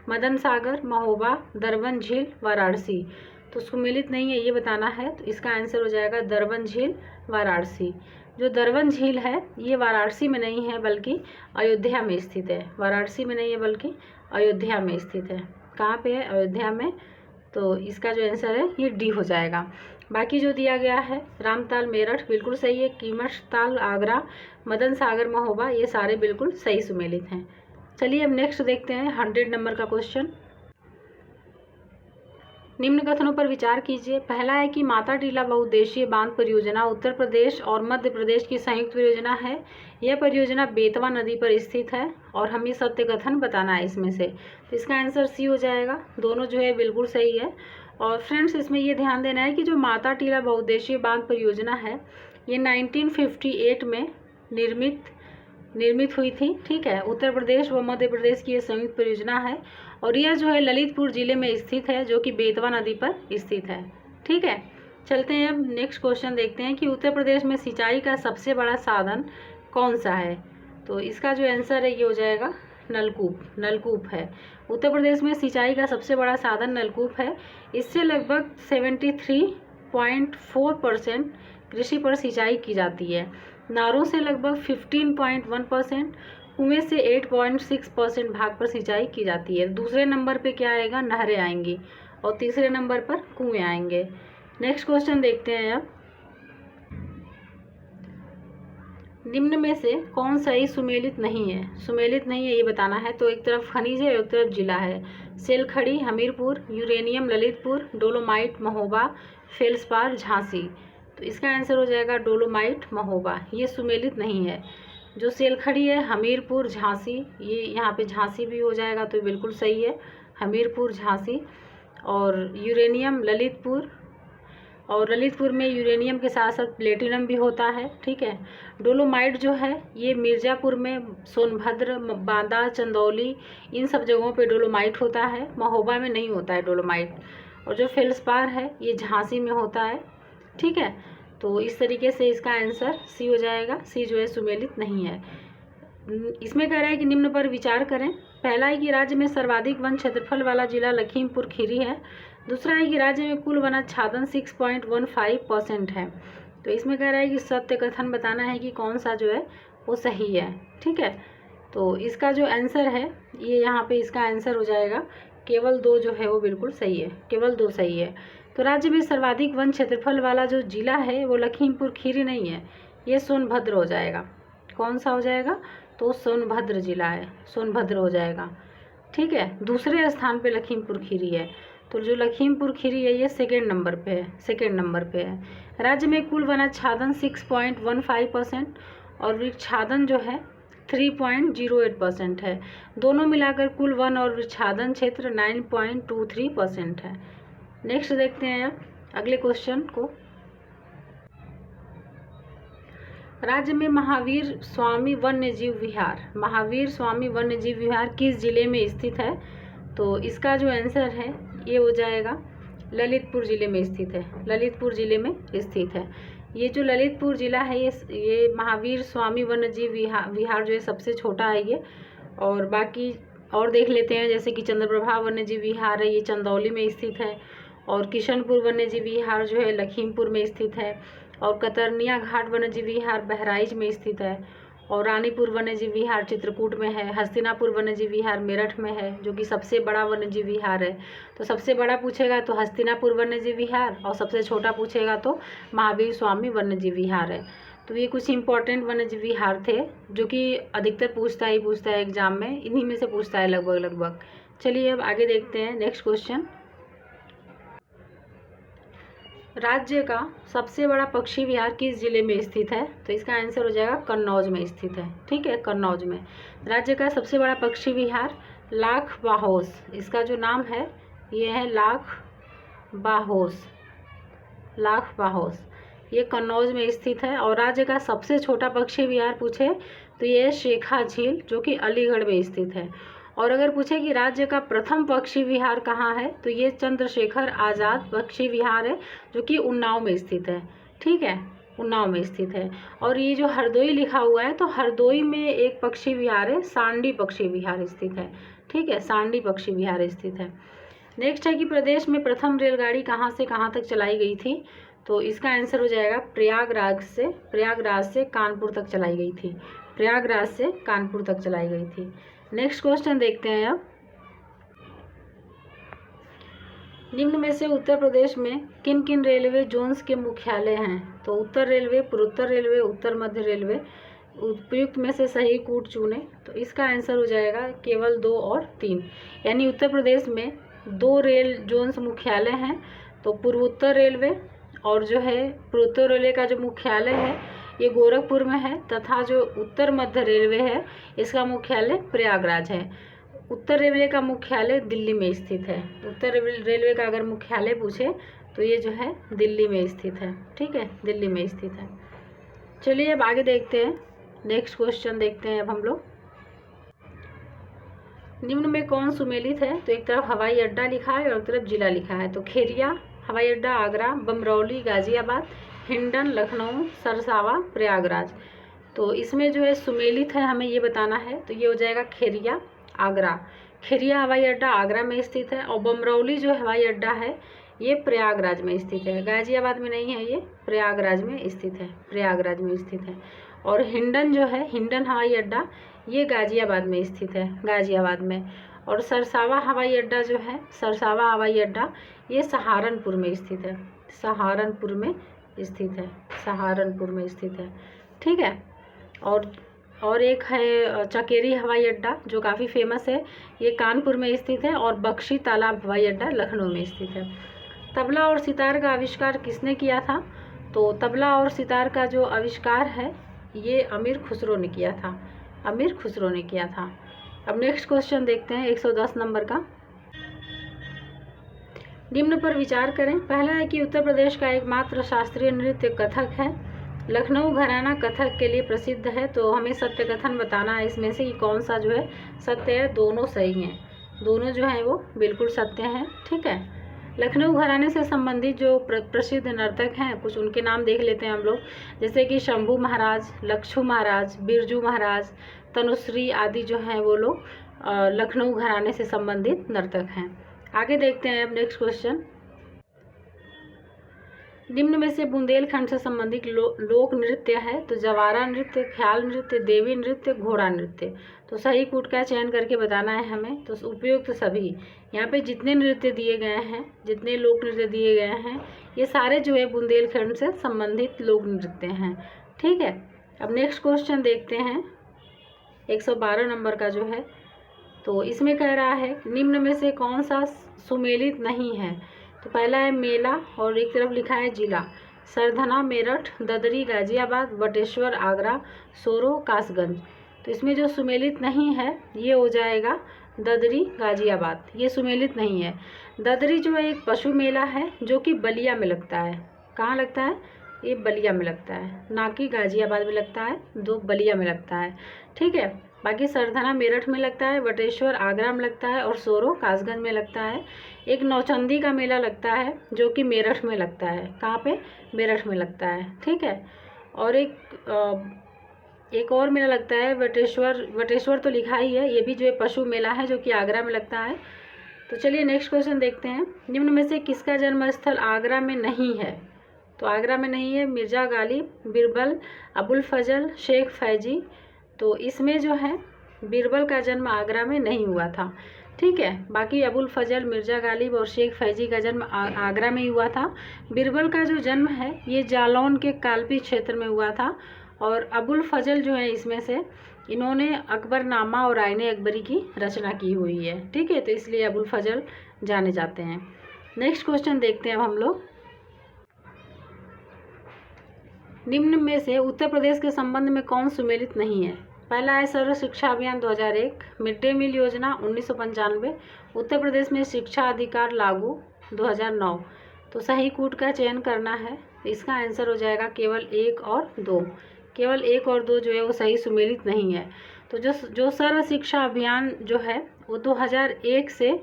मदन सागर, महोबा, दरबन झील, वाराणसी। तो सुमेलित नहीं है ये बताना है, तो इसका आंसर हो जाएगा दरबन झील, वाराणसी। जो दरबन झील है ये वाराणसी में नहीं है बल्कि अयोध्या में स्थित है, वाराणसी में नहीं है बल्कि अयोध्या में स्थित है। कहाँ पे है? अयोध्या में। तो इसका जो आंसर है ये डी हो जाएगा। बाकी जो दिया गया है रामताल मेरठ बिल्कुल सही है, कीमठताल आगरा, मदन सागर महोबा, ये सारे बिल्कुल सही सुमेलित हैं। चलिए अब नेक्स्ट देखते हैं 100 नंबर का क्वेश्चन। निम्न कथनों पर विचार कीजिए। पहला है कि माता टीला बहुउद्देशीय बांध परियोजना उत्तर प्रदेश और मध्य प्रदेश की संयुक्त परियोजना है। यह परियोजना बेतवा नदी पर स्थित है, और हमें सत्य कथन बताना है इसमें से। तो इसका आंसर सी हो जाएगा, दोनों जो है बिल्कुल सही है। और फ्रेंड्स इसमें ये ध्यान देना है कि जो माता टीला बहुउद्देशीय बांध परियोजना है ये 1958 में निर्मित हुई थी, ठीक है। उत्तर प्रदेश व मध्य प्रदेश की ये संयुक्त परियोजना है, और यह जो है ललितपुर जिले में स्थित है, जो कि बेतवा नदी पर स्थित है, ठीक है। चलते हैं अब नेक्स्ट क्वेश्चन देखते हैं कि उत्तर प्रदेश में सिंचाई का सबसे बड़ा साधन कौन सा है? तो इसका जो आंसर है ये हो जाएगा नलकूप है। उत्तर प्रदेश में सिंचाई का सबसे बड़ा साधन नलकूप है। इससे लगभग 73.4% कृषि पर सिंचाई की जाती है। नारों से लगभग 15.1%, कुएं से 8.6% भाग पर सिंचाई की जाती है। दूसरे नंबर पे क्या आएगा? नहरें आएंगी, और तीसरे नंबर पर कुएं आएंगे। नेक्स्ट क्वेश्चन देखते हैं अब। निम्न में से कौन सही सुमेलित नहीं है? सुमेलित नहीं है ये बताना है। तो एक तरफ खनिज है, एक तरफ जिला है। सेलखड़ी Hamirpur, uranium Lalitpur, dolomite Mahoba, feldspar Jhansi. तो इसका आंसर हो जाएगा डोलोमाइट महोबा, ये सुमेलित नहीं है। जो सेलखड़ी है हमीरपुर झांसी, ये यहाँ पे झांसी भी हो जाएगा, तो बिल्कुल सही है, हमीरपुर झांसी। और यूरेनियम ललितपुर, और ललितपुर में यूरेनियम के साथ साथ प्लेटिनम भी होता है, ठीक है। डोलोमाइट जो है ये मिर्ज़ापुर में, सोनभद्र, बांदा, चंदौली, इन सब जगहों पे डोलोमाइट होता है, महोबा में नहीं होता है डोलोमाइट। और जो फेल्सपार है ये झांसी में होता है, ठीक है। तो इस तरीके से इसका आंसर सी हो जाएगा, सी जो है सुमेलित नहीं है। इसमें कह रहा है कि निम्न पर विचार करें। पहला है कि राज्य में सर्वाधिक वन क्षेत्रफल वाला जिला लखीमपुर खीरी है। दूसरा है कि राज्य में कुल वनाच्छादन 6.15% है। तो इसमें कह रहा है कि सत्य कथन बताना है कि कौन सा जो है वो सही है। ठीक है, तो इसका जो आंसर है ये यहाँ पे इसका आंसर हो जाएगा केवल 2 जो है वो बिल्कुल सही है, केवल 2 सही है। तो राज्य में सर्वाधिक वन क्षेत्रफल वाला जो जिला है वो लखीमपुर खीरी नहीं है, ये सोनभद्र हो जाएगा। कौन सा हो जाएगा? तो सोनभद्र जिला है, सोनभद्र हो जाएगा। ठीक है, दूसरे स्थान पे लखीमपुर खीरी है। तो जो लखीमपुर खीरी है ये सेकेंड नंबर पे है, सेकेंड नंबर पे है। राज्य में कुल वनाच्छादन 6.15% और वृक्षादन जो है 3.08% है। दोनों मिलाकर कुल वन और वृक्षादन क्षेत्र 9.23% है। नेक्स्ट देखते हैं अब अगले क्वेश्चन को। राज्य में महावीर स्वामी वन्यजीव विहार, महावीर स्वामी वन्यजीव विहार किस जिले में स्थित है? तो इसका जो आंसर है ये हो जाएगा ललितपुर जिले में स्थित है, ललितपुर जिले में स्थित है। ये जो ललितपुर जिला है ये महावीर स्वामी वन्यजीव विहार जो है सबसे छोटा है ये। और बाकी और देख लेते हैं, जैसे कि चंद्रप्रभा वन्यजीव विहार है, ये चंदौली में स्थित है। और किशनपुर वन्यजीव विहार जो है लखीमपुर में स्थित है। और कतरनिया घाट वन्यजीव विहार बहराइच में स्थित है। और रानीपुर वन्यजीव विहार चित्रकूट में है। हस्तिनापुर वन्यजीव विहार मेरठ में है, जो कि सबसे बड़ा वन्यजीव विहार है। तो सबसे बड़ा पूछेगा तो हस्तिनापुर वन्यजीव विहार, और सबसे छोटा पूछेगा तो महावीर स्वामी वन्यजीव विहार है। तो ये कुछ इंपॉर्टेंट वन्यजीव विहार थे जो कि अधिकतर पूछता है एग्जाम में, इन्हीं में से पूछता है लगभग। चलिए अब आगे देखते हैं नेक्स्ट क्वेश्चन। राज्य का सबसे बड़ा पक्षी विहार किस जिले में स्थित है? तो इसका आंसर हो जाएगा कन्नौज में स्थित है। ठीक है, कन्नौज में। राज्य का सबसे बड़ा पक्षी विहार लाख बाहोस, इसका जो नाम है ये है लाख बाहोस, ये कन्नौज में स्थित है। और राज्य का सबसे छोटा पक्षी विहार पूछे तो ये शेखा झील जो कि अलीगढ़ में स्थित है। और अगर पूछे कि राज्य का प्रथम पक्षी विहार कहाँ है तो ये चंद्रशेखर आज़ाद पक्षी विहार है जो कि उन्नाव में स्थित है। ठीक है, उन्नाव में स्थित है। और ये जो हरदोई लिखा हुआ है तो हरदोई में एक पक्षी विहार है, सांडी पक्षी विहार स्थित है। ठीक है, सांडी पक्षी विहार स्थित है। नेक्स्ट है कि प्रदेश में प्रथम रेलगाड़ी कहाँ से कहाँ तक चलाई गई थी? तो इसका आंसर हो जाएगा प्रयागराज से कानपुर तक चलाई गई थी, प्रयागराज से कानपुर तक चलाई गई थी। नेक्स्ट क्वेश्चन देखते हैं अब। निम्न में से उत्तर प्रदेश में किन किन रेलवे जोन्स के मुख्यालय हैं? तो उत्तर रेलवे, पूर्वोत्तर रेलवे, उत्तर मध्य रेलवे, उपयुक्त में से सही कूट चुने। तो इसका आंसर हो जाएगा केवल 2 और 3, यानी उत्तर प्रदेश में 2 रेल जोन्स मुख्यालय हैं। तो पूर्वोत्तर रेलवे और जो है पूर्वोत्तर रेलवे का जो मुख्यालय है ये गोरखपुर में है, तथा जो उत्तर मध्य रेलवे है इसका मुख्यालय प्रयागराज है। उत्तर रेलवे का मुख्यालय दिल्ली में स्थित है। उत्तर रेलवे का अगर मुख्यालय पूछे तो ये जो है दिल्ली में स्थित है। ठीक है, दिल्ली में स्थित है। चलिए अब आगे देखते हैं, नेक्स्ट क्वेश्चन देखते हैं अब हम लोग। निम्न में कौन सुमेलित है? तो एक तरफ हवाई अड्डा लिखा है और एक तरफ जिला लिखा है। तो खेरिया हवाई अड्डा आगरा, बमरौली गाजियाबाद, हिंडन लखनऊ, सरसावा प्रयागराज। तो इसमें जो है सुमेलित है हमें ये बताना है, तो ये हो जाएगा खेरिया आगरा। खेरिया हवाई अड्डा आगरा में स्थित है। और बमरौली जो हवाई अड्डा है ये प्रयागराज में स्थित है, गाजियाबाद में नहीं है, ये प्रयागराज में स्थित है, प्रयागराज में स्थित है। और हिंडन जो है, हिंडन हवाई अड्डा ये गाजियाबाद में स्थित है, गाजियाबाद में। और सरसावा हवाई अड्डा जो है, सरसावा हवाई अड्डा ये सहारनपुर में स्थित है, सहारनपुर में स्थित है, सहारनपुर में स्थित है। ठीक है, और एक है चकेरी हवाई अड्डा जो काफ़ी फेमस है, ये कानपुर में स्थित है। और बख्शी तालाब हवाई अड्डा लखनऊ में स्थित है। तबला और सितार का आविष्कार किसने किया था? तो तबला और सितार का जो आविष्कार है ये अमीर खुसरो ने किया था, अमीर खुसरो ने किया था। अब नेक्स्ट क्वेश्चन देखते हैं 110 नंबर का। निम्न पर विचार करें। पहला है कि उत्तर प्रदेश का एकमात्र शास्त्रीय नृत्य कथक है। लखनऊ घराना कथक के लिए प्रसिद्ध है। तो हमें सत्य कथन बताना है इसमें से कि कौन सा जो है सत्य है। दोनों सही हैं, दोनों जो हैं वो बिल्कुल सत्य हैं। ठीक है, लखनऊ घराने से संबंधित जो प्रसिद्ध नर्तक हैं कुछ उनके नाम देख लेते हैं हम लोग, जैसे कि शंभू महाराज, लक्षू महाराज, बिरजू महाराज, तनुश्री आदि जो हैं वो लोग लखनऊ घराने से संबंधित नर्तक हैं। आगे देखते हैं अब नेक्स्ट क्वेश्चन। निम्न में से बुंदेलखंड से संबंधित लोक नृत्य है तो जवारा नृत्य, ख्याल नृत्य, देवी नृत्य, घोड़ा नृत्य। तो सही कूट का चयन करके बताना है हमें। तो उपयुक्त सभी, यहाँ पे जितने नृत्य दिए गए हैं, जितने लोक नृत्य दिए गए हैं, ये सारे जो है बुंदेलखंड से संबंधित लोक नृत्य हैं। ठीक है, अब नेक्स्ट क्वेश्चन देखते हैं 112 नंबर का जो है। तो इसमें कह रहा है निम्न में से कौन सा सुमेलित नहीं है। तो पहला है मेला और एक तरफ लिखा है जिला, सरधना मेरठ, ददरी गाजियाबाद, बटेश्वर आगरा, सोरो कासगंज। तो इसमें जो सुमेलित नहीं है ये हो जाएगा ददरी गाजियाबाद, ये सुमेलित नहीं है। ददरी जो है एक पशु मेला है जो कि बलिया में लगता है। कहाँ लगता है? ये बलिया में लगता है, ना कि गाजियाबाद में लगता है, दो बलिया में लगता है। ठीक है, बाकी सरधना मेरठ में लगता है, बटेश्वर आगरा में लगता है और सोरो कासगंज में लगता है। एक नौचंदी का मेला लगता है जो कि मेरठ में लगता है। कहाँ पे? मेरठ में लगता है। ठीक है, और एक और मेला लगता है बटेश्वर तो लिखा ही है, ये भी जो है पशु मेला है जो कि आगरा में लगता है। तो चलिए नेक्स्ट क्वेश्चन देखते हैं। निम्न में से किसका जन्म स्थल आगरा में नहीं है। तो आगरा में नहीं है मिर्जा गालिब, बिरबल, अबुल फजल, शेख फैजी। तो इसमें जो है बिरबल का जन्म आगरा में नहीं हुआ था। ठीक है, बाकी अबुल फजल, मिर्जा गालिब और शेख फैजी का जन्म आगरा में ही हुआ था। बिरबल का जो जन्म है ये जालौन के कालपी क्षेत्र में हुआ था। और अबुल फजल जो है इसमें से इन्होंने अकबरनामा और आईने अकबरी की रचना की हुई है। ठीक है, तो इसलिए अबुल फजल जाने जाते हैं। नेक्स्ट क्वेश्चन देखते हैं अब हम लोग। निम्न में से उत्तर प्रदेश के संबंध में कौन सुमेलित नहीं है। पहला है सर्व शिक्षा अभियान 2001, मिड डे मील योजना 1995, उत्तर प्रदेश में शिक्षा अधिकार लागू 2009। तो सही कूट का चयन करना है। इसका आंसर हो जाएगा केवल 1 और 2। केवल 1 और 2 जो है वो सही सुमेलित नहीं है। तो जो सर्व शिक्षा अभियान जो है वो 2001 से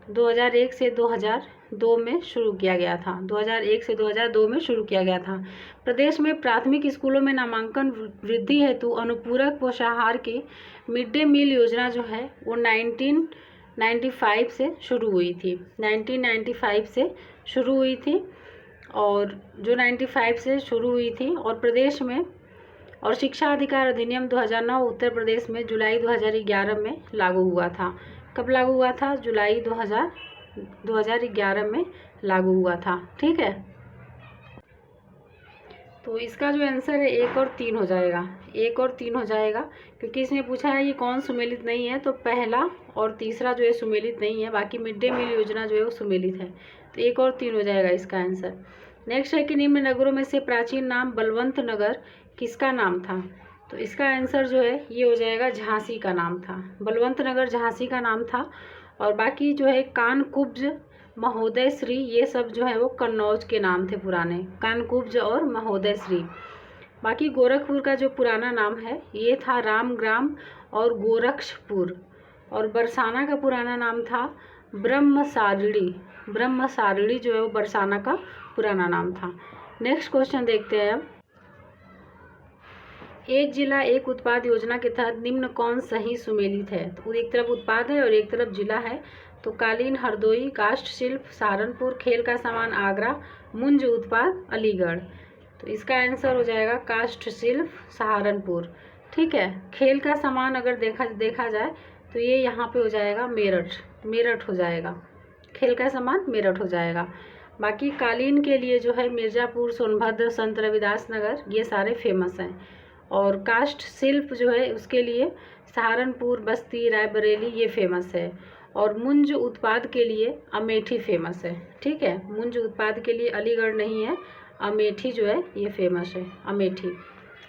2002 में शुरू किया गया था। 2001 से 2002 में शुरू किया गया था। प्रदेश में प्राथमिक स्कूलों में नामांकन वृद्धि हेतु अनुपूरक पोषाहार की मिड डे मील योजना जो है वो 1995 से शुरू हुई थी। 1995 से शुरू हुई थी और जो 95 से शुरू हुई थी और प्रदेश में और शिक्षा अधिकार अधिनियम 2009 उत्तर प्रदेश में जुलाई 2011 में लागू हुआ था। कब लागू हुआ था? जुलाई 2011 में लागू हुआ था। ठीक है, तो इसका जो आंसर है 1 और 3 हो जाएगा। 1 और 3 हो जाएगा क्योंकि इसमें पूछा है ये कौन सुमेलित नहीं है। तो पहला और तीसरा जो है सुमेलित नहीं है, बाकी मिड डे मील योजना जो है वो सुमेलित है। तो 1 और 3 हो जाएगा इसका आंसर। नेक्स्ट है कि निम्न नगरों में से प्राचीन नाम बलवंत नगर किसका नाम था। तो इसका आंसर जो है ये हो जाएगा झांसी का नाम था। बलवंत नगर झांसी का नाम था। और बाकी जो है कानकुब्ज, महोदय श्री, ये सब जो है वो कन्नौज के नाम थे पुराने, कानकुब्ज और महोदय श्री। बाकी गोरखपुर का जो पुराना नाम है ये था रामग्राम और गोरक्षपुर। और बरसाना का पुराना नाम था ब्रह्मसारिणी। ब्रह्मसारिणी जो है वो बरसाना का पुराना नाम था। नेक्स्ट क्वेश्चन देखते हैं अब। एक जिला एक उत्पाद योजना के तहत निम्न कौन सही सुमेलित है। तो एक तरफ उत्पाद है और एक तरफ जिला है। तो कालीन हरदोई, काष्ठ शिल्प सहारनपुर, खेल का सामान आगरा, मुंज उत्पाद अलीगढ़। तो इसका आंसर हो जाएगा काष्ठ शिल्प सहारनपुर। ठीक है, खेल का सामान अगर देखा जाए तो ये यहाँ पे हो जाएगा मेरठ हो जाएगा। खेल का सामान मेरठ हो जाएगा। बाकी कालीन के लिए जो है मिर्ज़ापुर, सोनभद्र, संत रविदास नगर, ये सारे फेमस हैं। और काष्ठ शिल्प जो है उसके लिए सहारनपुर, बस्ती, रायबरेली ये फेमस है। और मुंज उत्पाद के लिए अमेठी फेमस है। ठीक है, मुंज उत्पाद के लिए अलीगढ़ नहीं है, अमेठी जो है ये फेमस है, अमेठी।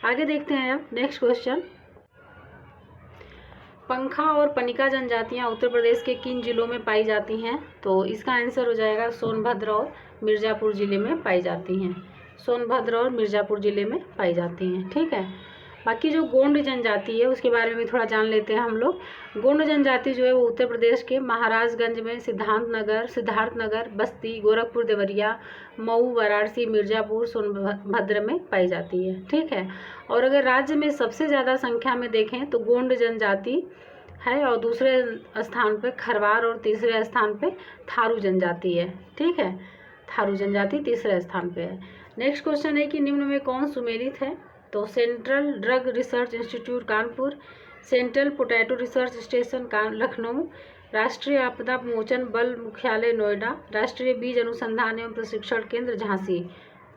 आगे देखते हैं अब नेक्स्ट क्वेश्चन। पंखा और पनिका जनजातियां उत्तर प्रदेश के किन जिलों में पाई जाती हैं। तो इसका आंसर हो जाएगा सोनभद्र और मिर्ज़ापुर ज़िले में पाई जाती हैं। सोनभद्र और मिर्ज़ापुर ज़िले में पाई जाती हैं। ठीक है, बाकी जो गोंड जनजाति है उसके बारे में थोड़ा जान लेते हैं हम लोग। गोंड जनजाति जो है वो उत्तर प्रदेश के महाराजगंज में, सिद्धार्थनगर, बस्ती, गोरखपुर, देवरिया, मऊ, वाराणसी, मिर्ज़ापुर, सोनभद्र में पाई जाती है। ठीक है, और अगर राज्य में सबसे ज़्यादा संख्या में देखें तो गोंड जनजाति है और दूसरे स्थान पे खरवार और तीसरे स्थान पे थारू जनजाति है। ठीक है, थारू जनजाति तीसरे स्थान पे है। नेक्स्ट क्वेश्चन है कि निम्न में कौन सुमेलित है? तो central drug research institute Kanpur, central potato research station Lucknow, राष्ट्रीय आपदा मोचन बल मुख्यालय नोएडा, राष्ट्रीय बीज अनुसंधान एवं प्रशिक्षण केंद्र झांसी।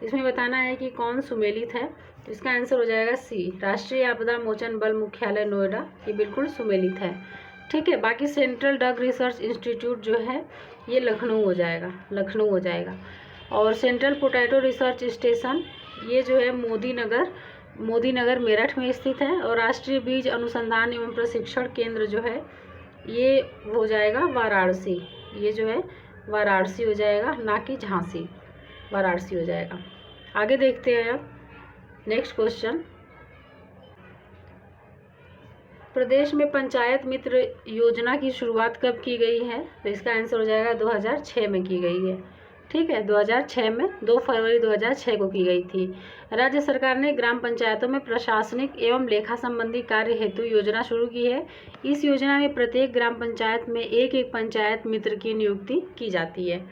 तो इसमें बताना है कि कौन सुमेलित है। तो इसका आंसर हो जाएगा सी, राष्ट्रीय आपदा मोचन बल मुख्यालय नोएडा, ये बिल्कुल सुमेलित है। ठीक है, बाकी सेंट्रल ड्रग रिसर्च इंस्टीट्यूट जो है ये लखनऊ हो जाएगा, लखनऊ हो जाएगा। और सेंट्रल पोटैटो रिसर्च स्टेशन ये जो है मोदी नगर मेरठ में स्थित है। और राष्ट्रीय बीज अनुसंधान एवं प्रशिक्षण केंद्र जो है ये हो जाएगा वाराणसी, ये जो है वाराणसी हो जाएगा, ना कि झांसी, वाराणसी हो जाएगा। आगे देखते हैं अब नेक्स्ट क्वेश्चन, प्रदेश में पंचायत मित्र योजना की शुरुआत कब की गई है? तो इसका आंसर हो जाएगा 2006 में की गई है। ठीक है, 2006 में 2 फरवरी 2006 को की गई थी। राज्य सरकार ने ग्राम पंचायतों में प्रशासनिक एवं लेखा संबंधी कार्य हेतु योजना शुरू की है। इस योजना में प्रत्येक ग्राम पंचायत में एक पंचायत मित्र की नियुक्ति की जाती है।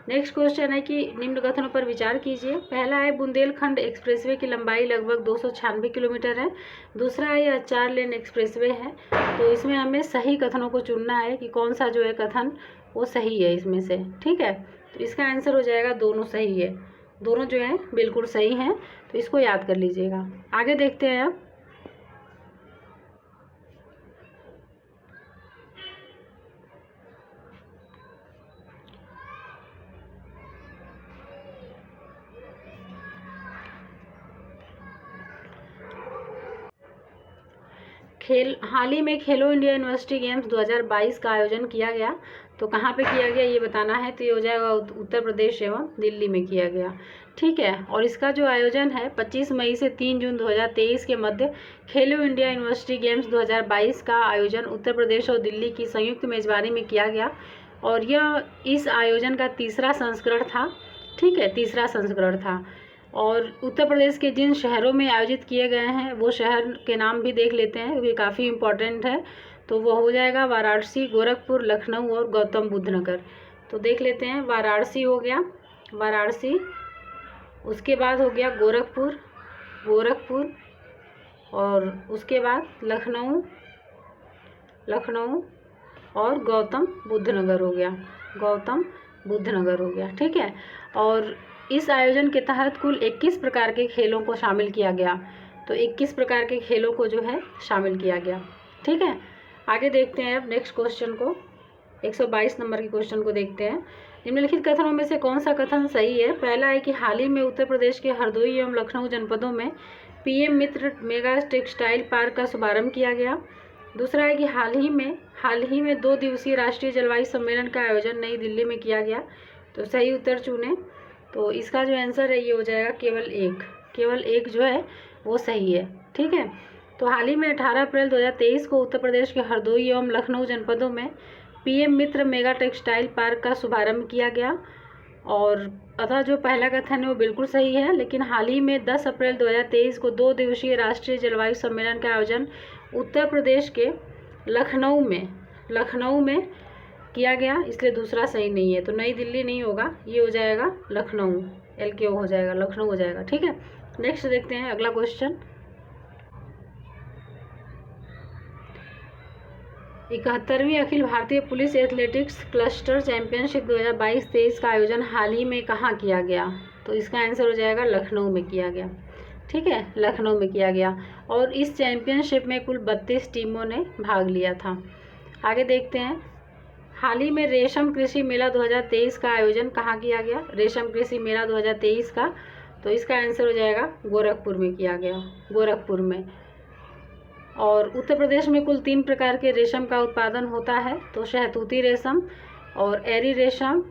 नेक्स्ट क्वेश्चन है कि निम्न कथनों पर विचार कीजिए। पहला है बुंदेलखंड एक्सप्रेसवे की लंबाई लगभग 296 किलोमीटर है। दूसरा है यह 4 लेन एक्सप्रेसवे है। तो इसमें हमें सही कथनों को चुनना है कि कौन सा जो है कथन वो सही है इसमें से। ठीक है, तो इसका आंसर हो जाएगा दोनों सही है, दोनों जो है बिल्कुल सही हैं, तो इसको याद कर लीजिएगा। आगे देखते हैं अब हाल ही में खेलो इंडिया यूनिवर्सिटी गेम्स 2022 का आयोजन किया गया। तो कहाँ पे किया गया ये बताना है। तो ये हो जाएगा उत्तर प्रदेश एवं दिल्ली में किया गया। ठीक है, और इसका जो आयोजन है 25 मई से 3 जून 2023 के मध्य खेलो इंडिया यूनिवर्सिटी गेम्स 2022 का आयोजन उत्तर प्रदेश और दिल्ली की संयुक्त मेजबानी में किया गया। और यह इस आयोजन का तीसरा संस्करण था। ठीक है, तीसरा संस्करण था। और उत्तर प्रदेश के जिन शहरों में आयोजित किए गए हैं वो शहर के नाम भी देख लेते हैं, क्योंकि काफ़ी इम्पोर्टेंट है। तो वो हो जाएगा वाराणसी, गोरखपुर, लखनऊ और गौतम बुद्ध नगर। तो देख लेते हैं, वाराणसी हो गया, वाराणसी, उसके बाद हो गया गोरखपुर, गोरखपुर, और उसके बाद लखनऊ, लखनऊ और गौतम बुद्ध नगर हो गया, गौतम बुद्ध नगर हो गया। ठीक है, और इस आयोजन के तहत कुल 21 प्रकार के खेलों को शामिल किया गया। तो 21 प्रकार के खेलों को जो है शामिल किया गया। ठीक है, आगे देखते हैं अब नेक्स्ट क्वेश्चन को, 122 नंबर के क्वेश्चन को देखते हैं। निम्नलिखित कथनों में से कौन सा कथन सही है? पहला है कि हाल ही में उत्तर प्रदेश के हरदोई एवं लखनऊ जनपदों में पीएम मित्र मेगा टेक्सटाइल पार्क का शुभारंभ किया गया। दूसरा है कि हाल ही में 2 दिवसीय राष्ट्रीय जलवायु सम्मेलन का आयोजन नई दिल्ली में किया गया। तो सही उत्तर चुने। तो इसका जो आंसर है ये हो जाएगा केवल एक जो है वो सही है। ठीक है, तो हाल ही में 18 अप्रैल 2023 को उत्तर प्रदेश के हरदोई एवं लखनऊ जनपदों में पीएम मित्र मेगा टेक्सटाइल पार्क का शुभारंभ किया गया। और अतः जो पहला कथन है वो बिल्कुल सही है। लेकिन हाल ही में 10 अप्रैल 2023 को 2 दिवसीय राष्ट्रीय जलवायु सम्मेलन का आयोजन उत्तर प्रदेश के लखनऊ में किया गया, इसलिए दूसरा सही नहीं है। तो नई दिल्ली नहीं होगा, ये हो जाएगा लखनऊ, LKO हो जाएगा, लखनऊ हो जाएगा। ठीक है, नेक्स्ट देखते हैं अगला question. 71वीं Akhil Bharatiya police athletics cluster championship 2022-23 का आयोजन हाल ही में कहाँ किया गया? तो इसका आंसर हो जाएगा लखनऊ में किया गया। ठीक है, लखनऊ में किया गया। और इस चैंपियनशिप में कुल 32 टीमों ने भाग लिया था। आगे देखते हैं, हाल ही में रेशम कृषि मेला 2023 का आयोजन कहाँ किया गया? रेशम कृषि मेला 2023 का, तो इसका आंसर हो जाएगा गोरखपुर में किया गया, गोरखपुर में। और उत्तर प्रदेश में कुल 3 प्रकार के रेशम का उत्पादन होता है। तो शहतूती रेशम और एरी रेशम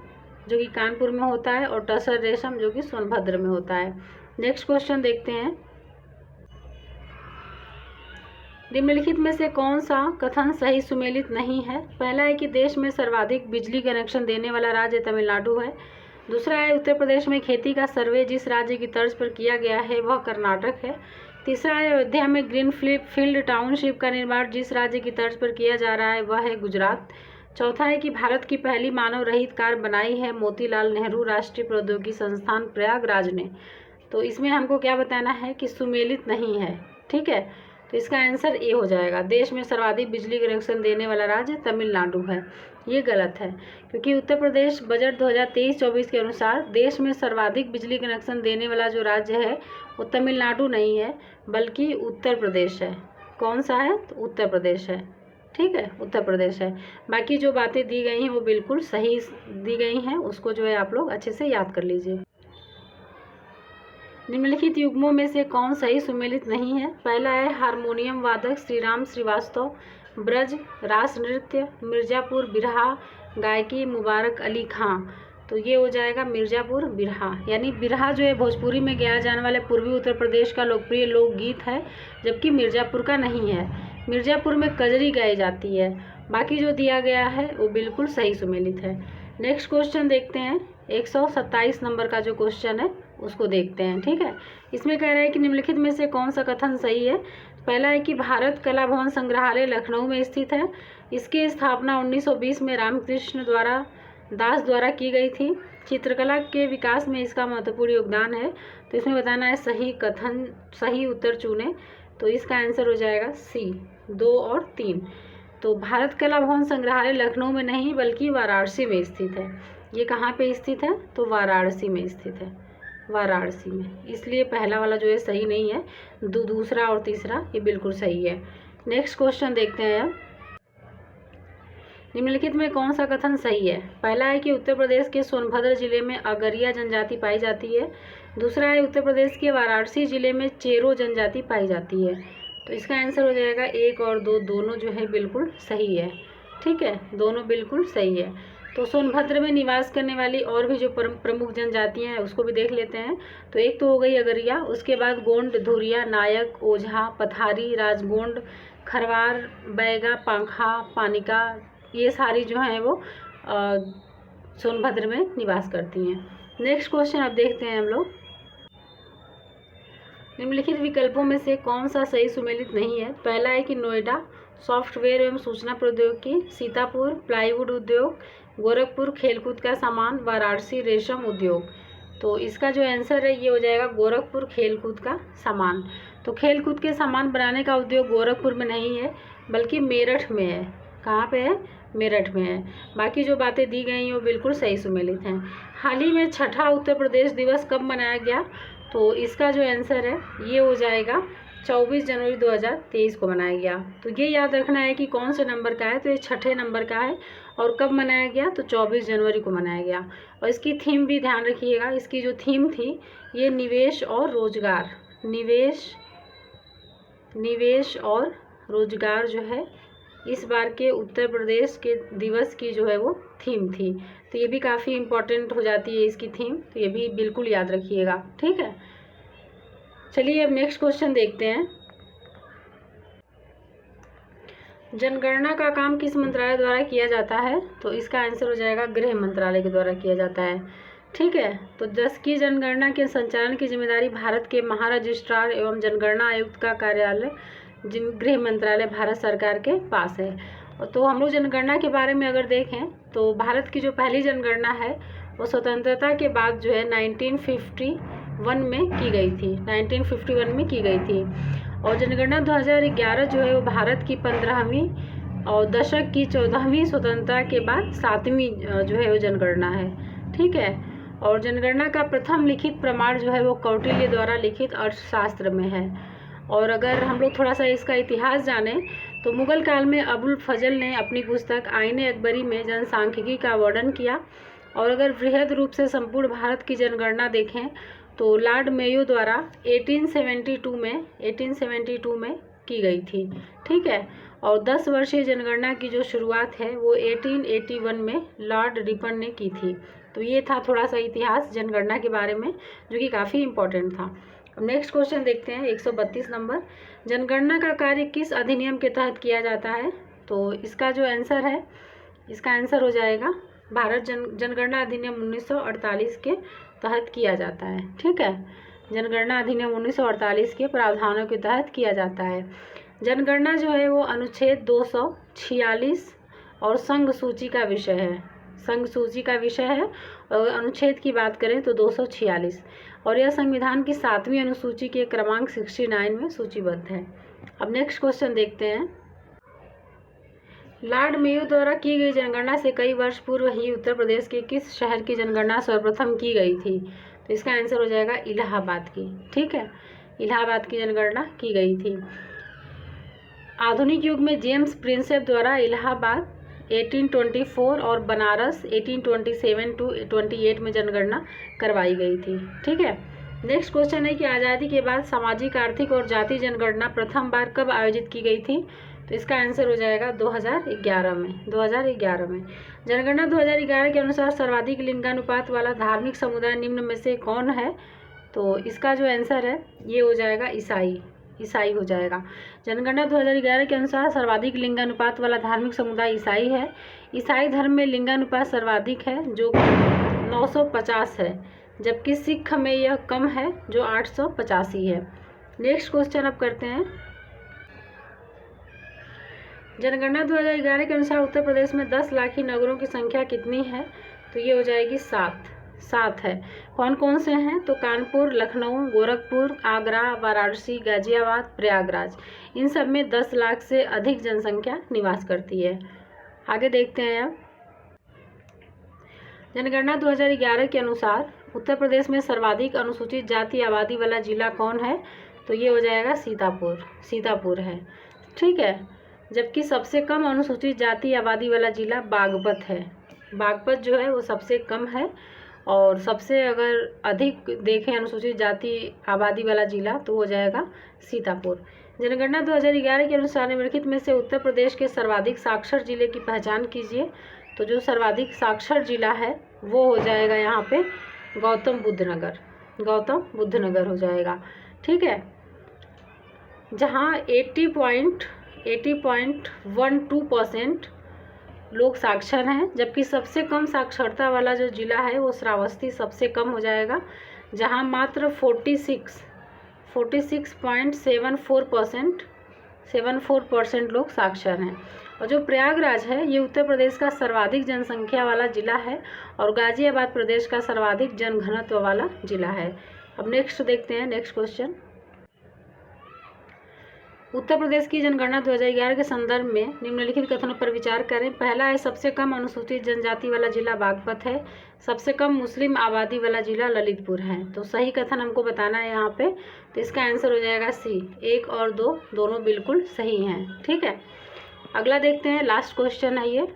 जो कि कानपुर में होता है, और टसर रेशम जो कि सोनभद्र में होता है। नेक्स्ट क्वेश्चन देखते हैं, निम्नलिखित में से कौन सा कथन सही सुमेलित नहीं है? पहला है कि देश में सर्वाधिक बिजली कनेक्शन देने वाला राज्य तमिलनाडु है। दूसरा है उत्तर प्रदेश में खेती का सर्वे जिस राज्य की तर्ज पर किया गया है वह कर्नाटक है। तीसरा है अयोध्या में ग्रीन फील्ड टाउनशिप का निर्माण जिस राज्य की तर्ज पर किया जा रहा है वह है गुजरात। चौथा है कि भारत की पहली मानव रहित कार बनाई है मोतीलाल नेहरू राष्ट्रीय प्रौद्योगिकी संस्थान प्रयागराज ने। तो इसमें हमको क्या बताना है कि सुमेलित नहीं है। ठीक है, तो इसका आंसर ए हो जाएगा। देश में सर्वाधिक बिजली कनेक्शन देने वाला राज्य तमिलनाडु है। ये गलत है, क्योंकि उत्तर प्रदेश बजट 2023-24 के अनुसार देश में सर्वाधिक बिजली कनेक्शन देने वाला जो राज्य है वो तमिलनाडु नहीं है, बल्कि उत्तर प्रदेश है। कौन सा है? तो उत्तर प्रदेश है। ठीक है, उत्तर प्रदेश है। बाकी जो बातें दी गई हैं वो बिल्कुल सही दी गई हैं, उसको जो है आप लोग अच्छे से याद कर लीजिए। निम्नलिखित युग्मों में से कौन सही सुमेलित नहीं है? पहला है हारमोनियम वादक श्रीराम श्रीवास्तव, ब्रज रास नृत्य, मिर्ज़ापुर बिरहा गायकी मुबारक अली खां। तो ये हो जाएगा मिर्ज़ापुर बिरहा। यानी बिरहा जो है भोजपुरी में गाया जाने वाले पूर्वी उत्तर प्रदेश का लोकप्रिय लोकगीत है, जबकि मिर्ज़ापुर का नहीं है। मिर्ज़ापुर में कजरी गाई जाती है। बाकी जो दिया गया है वो बिल्कुल सही सुमेलित है। नेक्स्ट क्वेश्चन देखते हैं। 127 नंबर का जो क्वेश्चन है उसको देखते हैं। ठीक है, इसमें कह रहा है कि निम्नलिखित में से कौन सा कथन सही है? पहला है कि भारत कला भवन संग्रहालय लखनऊ में स्थित है। इसकी स्थापना 1920 में रामकृष्ण दास द्वारा की गई थी। चित्रकला के विकास में इसका महत्वपूर्ण योगदान है। तो इसमें बताना है सही कथन, सही उत्तर चुने। तो इसका आंसर हो जाएगा सी, 2 और 3। तो भारत कला भवन संग्रहालय लखनऊ में नहीं बल्कि वाराणसी में स्थित है। ये कहाँ पे स्थित है? तो वाराणसी में स्थित है, वाराणसी में। इसलिए पहला वाला जो है सही नहीं है, दूसरा और तीसरा ये बिल्कुल सही है। नेक्स्ट क्वेश्चन देखते हैं अब। निम्नलिखित में कौन सा कथन सही है? पहला है कि उत्तर प्रदेश के सोनभद्र जिले में अगरिया जनजाति पाई जाती है। दूसरा है उत्तर प्रदेश के वाराणसी जिले में चेरो जनजाति पाई जाती है। तो इसका आंसर हो जाएगा 1 और 2, दोनों जो है बिल्कुल सही है। ठीक है, दोनों बिल्कुल सही है। तो सोनभद्र में निवास करने वाली और भी जो प्रमुख जनजातियां हैं उसको भी देख लेते हैं। तो एक तो हो गई अगरिया, उसके बाद गोंड, धुरिया, नायक, ओझा, पथारी, राजगोंड, खरवार, बैगा, पांखा, पानिका, ये सारी जो हैं वो सोनभद्र में निवास करती हैं। नेक्स्ट क्वेश्चन अब देखते हैं हम लोग। निम्नलिखित विकल्पों में से कौन सा सही सुमेलित नहीं है? पहला है कि नोएडा सॉफ्टवेयर एवं सूचना प्रौद्योगिकी, सीतापुर प्लाईवुड उद्योग, गोरखपुर खेलकूद का सामान, वाराणसी रेशम उद्योग। तो इसका जो आंसर है ये हो जाएगा गोरखपुर खेलकूद का सामान। तो खेलकूद के सामान बनाने का उद्योग गोरखपुर में नहीं है बल्कि मेरठ में है। कहाँ पे है? मेरठ में है। बाकी जो बातें दी गई हैं वो बिल्कुल सही सुमेलित हैं। हाल ही में 6ठा उत्तर प्रदेश दिवस कब मनाया गया? तो इसका जो आंसर है ये हो जाएगा 24 जनवरी 2023 को मनाया गया। तो ये याद रखना है कि कौन से नंबर का है। तो ये 6ठे नंबर का है और कब मनाया गया? तो 24 जनवरी को मनाया गया। और इसकी थीम भी ध्यान रखिएगा। इसकी जो थीम थी ये निवेश और रोजगार, निवेश और रोजगार जो है इस बार के उत्तर प्रदेश के दिवस की जो है वो थीम थी। तो ये भी काफ़ी इम्पोर्टेंट हो जाती है इसकी थीम। तो ये भी बिल्कुल याद रखिएगा। ठीक है, चलिए अब नेक्स्ट क्वेश्चन देखते हैं। जनगणना का काम किस मंत्रालय द्वारा किया जाता है? तो इसका आंसर हो जाएगा गृह मंत्रालय के द्वारा किया जाता है। ठीक है, तो 10 की जनगणना के संचालन की जिम्मेदारी भारत के महारजिस्ट्रार एवं जनगणना आयुक्त का कार्यालय गृह मंत्रालय भारत सरकार के पास है। तो हम लोग जनगणना के बारे में अगर देखें तो भारत की जो पहली जनगणना है वो स्वतंत्रता के बाद जो है 1951 में की गई थी, 1951 में की गई थी। और जनगणना 2011 जो है वो भारत की 15वीं और दशक की 14वीं स्वतंत्रता के बाद 7वीं जो है वो जनगणना है। ठीक है, और जनगणना का प्रथम लिखित प्रमाण जो है वो कौटिल्य द्वारा लिखित अर्थशास्त्र में है। और अगर हम लोग थोड़ा सा इसका इतिहास जानें तो मुगल काल में अबुल फजल ने अपनी पुस्तक आईने अकबरी में जनसांख्यिकी का वर्णन किया। और अगर वृहद रूप से संपूर्ण भारत की जनगणना देखें तो लॉर्ड मेयो द्वारा 1872 में की गई थी। ठीक है, और 10 वर्षीय जनगणना की जो शुरुआत है वो 1881 में लॉर्ड रिपन ने की थी। तो ये था थोड़ा सा इतिहास जनगणना के बारे में जो कि काफ़ी इम्पोर्टेंट था। अब नेक्स्ट क्वेश्चन देखते हैं 132 नंबर। जनगणना का कार्य किस अधिनियम के तहत किया जाता है? तो इसका जो आंसर है इसका आंसर हो जाएगा भारत जनगणना अधिनियम 1948 के तहत किया जाता है। ठीक है, जनगणना अधिनियम 1948 के प्रावधानों के तहत किया जाता है। जनगणना जो है वो अनुच्छेद 246 और संघ सूची का विषय है, संघ सूची का विषय है। और अनुच्छेद की बात करें तो 246, और यह संविधान की 7वीं अनुसूची के क्रमांक 69 में सूचीबद्ध है। अब नेक्स्ट क्वेश्चन देखते हैं। लॉर्ड मेयो द्वारा की गई जनगणना से कई वर्ष पूर्व ही उत्तर प्रदेश के किस शहर की जनगणना सर्वप्रथम की गई थी? तो इसका आंसर हो जाएगा इलाहाबाद की। ठीक है, इलाहाबाद की जनगणना की गई थी। आधुनिक युग में जेम्स प्रिंसेप द्वारा इलाहाबाद 1824 और बनारस 1827 to 28 में जनगणना करवाई गई थी। ठीक है, नेक्स्ट क्वेश्चन है कि आज़ादी के बाद सामाजिक, आर्थिक और जाति जनगणना प्रथम बार कब आयोजित की गई थी? तो इसका आंसर हो जाएगा 2011 में। 2011 में जनगणना 2011 के अनुसार सर्वाधिक लिंगानुपात वाला धार्मिक समुदाय निम्न में से कौन है? तो इसका जो आंसर है ये हो जाएगा ईसाई हो जाएगा। जनगणना 2011 के अनुसार सर्वाधिक लिंगानुपात वाला धार्मिक समुदाय ईसाई है। ईसाई धर्म में लिंगानुपात सर्वाधिक है जो 950 है, जबकि सिख में यह कम है जो 885 है। नेक्स्ट क्वेश्चन अब करते हैं। जनगणना 2011 के अनुसार उत्तर प्रदेश में 10 लाखी नगरों की संख्या कितनी है? तो ये हो जाएगी 7 है। कौन कौन से हैं? तो कानपुर, लखनऊ, गोरखपुर, आगरा, वाराणसी, गाजियाबाद, प्रयागराज, इन सब में 10 लाख से अधिक जनसंख्या निवास करती है। आगे देखते हैं अब। जनगणना 2011 के अनुसार उत्तर प्रदेश में सर्वाधिक अनुसूचित जाति आबादी वाला जिला कौन है? तो ये हो जाएगा सीतापुर है। ठीक है, जबकि सबसे कम अनुसूचित जाति आबादी वाला जिला बागपत है। बागपत जो है वो सबसे कम है, और सबसे अगर अधिक देखें अनुसूचित जाति आबादी वाला जिला तो हो जाएगा सीतापुर। जनगणना 2011 के अनुसार निम्नलिखित में से उत्तर प्रदेश के सर्वाधिक साक्षर जिले की पहचान कीजिए। तो जो सर्वाधिक साक्षर जिला है वो हो जाएगा यहाँ पे गौतम बुद्ध नगर हो जाएगा। ठीक है, जहाँ 80.12% लोग साक्षर हैं, जबकि सबसे कम साक्षरता वाला जो जिला है वो श्रावस्ती सबसे कम हो जाएगा, जहां मात्र 46.74% लोग साक्षर हैं। और जो प्रयागराज है ये उत्तर प्रदेश का सर्वाधिक जनसंख्या वाला जिला है, और गाजियाबाद प्रदेश का सर्वाधिक जनघनत्व वाला जिला है। अब नेक्स्ट देखते हैं, नेक्स्ट क्वेश्चन। उत्तर प्रदेश की जनगणना 2011 के संदर्भ में निम्नलिखित कथनों पर विचार करें। पहला है सबसे कम अनुसूचित जनजाति वाला जिला बागपत है, सबसे कम मुस्लिम आबादी वाला जिला ललितपुर है। तो सही कथन हमको बताना है यहाँ पे, तो इसका आंसर हो जाएगा सी। 1 और 2 दोनों बिल्कुल सही हैं। ठीक है, अगला देखते हैं, लास्ट क्वेश्चन है ये।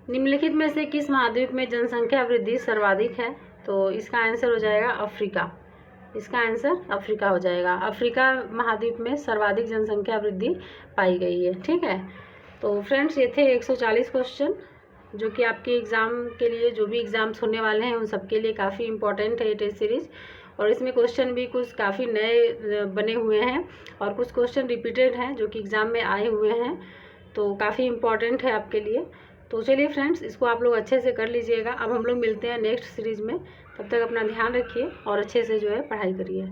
निम्नलिखित में से किस महाद्वीप में जनसंख्या वृद्धि सर्वाधिक है? तो इसका आंसर हो जाएगा अफ्रीका। इसका आंसर अफ्रीका हो जाएगा। अफ्रीका महाद्वीप में सर्वाधिक जनसंख्या वृद्धि पाई गई है। ठीक है, तो फ्रेंड्स ये थे 140 क्वेश्चन जो कि आपके एग्ज़ाम के लिए, जो भी एग्ज़ाम्स होने वाले हैं उन सब के लिए काफ़ी इंपॉर्टेंट है ये टेस्ट सीरीज़। और इसमें क्वेश्चन भी कुछ काफ़ी नए बने हुए हैं और कुछ क्वेश्चन रिपीटेड हैं जो कि एग्ज़ाम में आए हुए हैं, तो काफ़ी इंपॉर्टेंट है आपके लिए। तो चलिए फ्रेंड्स, इसको आप लोग अच्छे से कर लीजिएगा। अब हम लोग मिलते हैं नेक्स्ट सीरीज़ में, तब तक अपना ध्यान रखिए और अच्छे से जो है पढ़ाई करिए।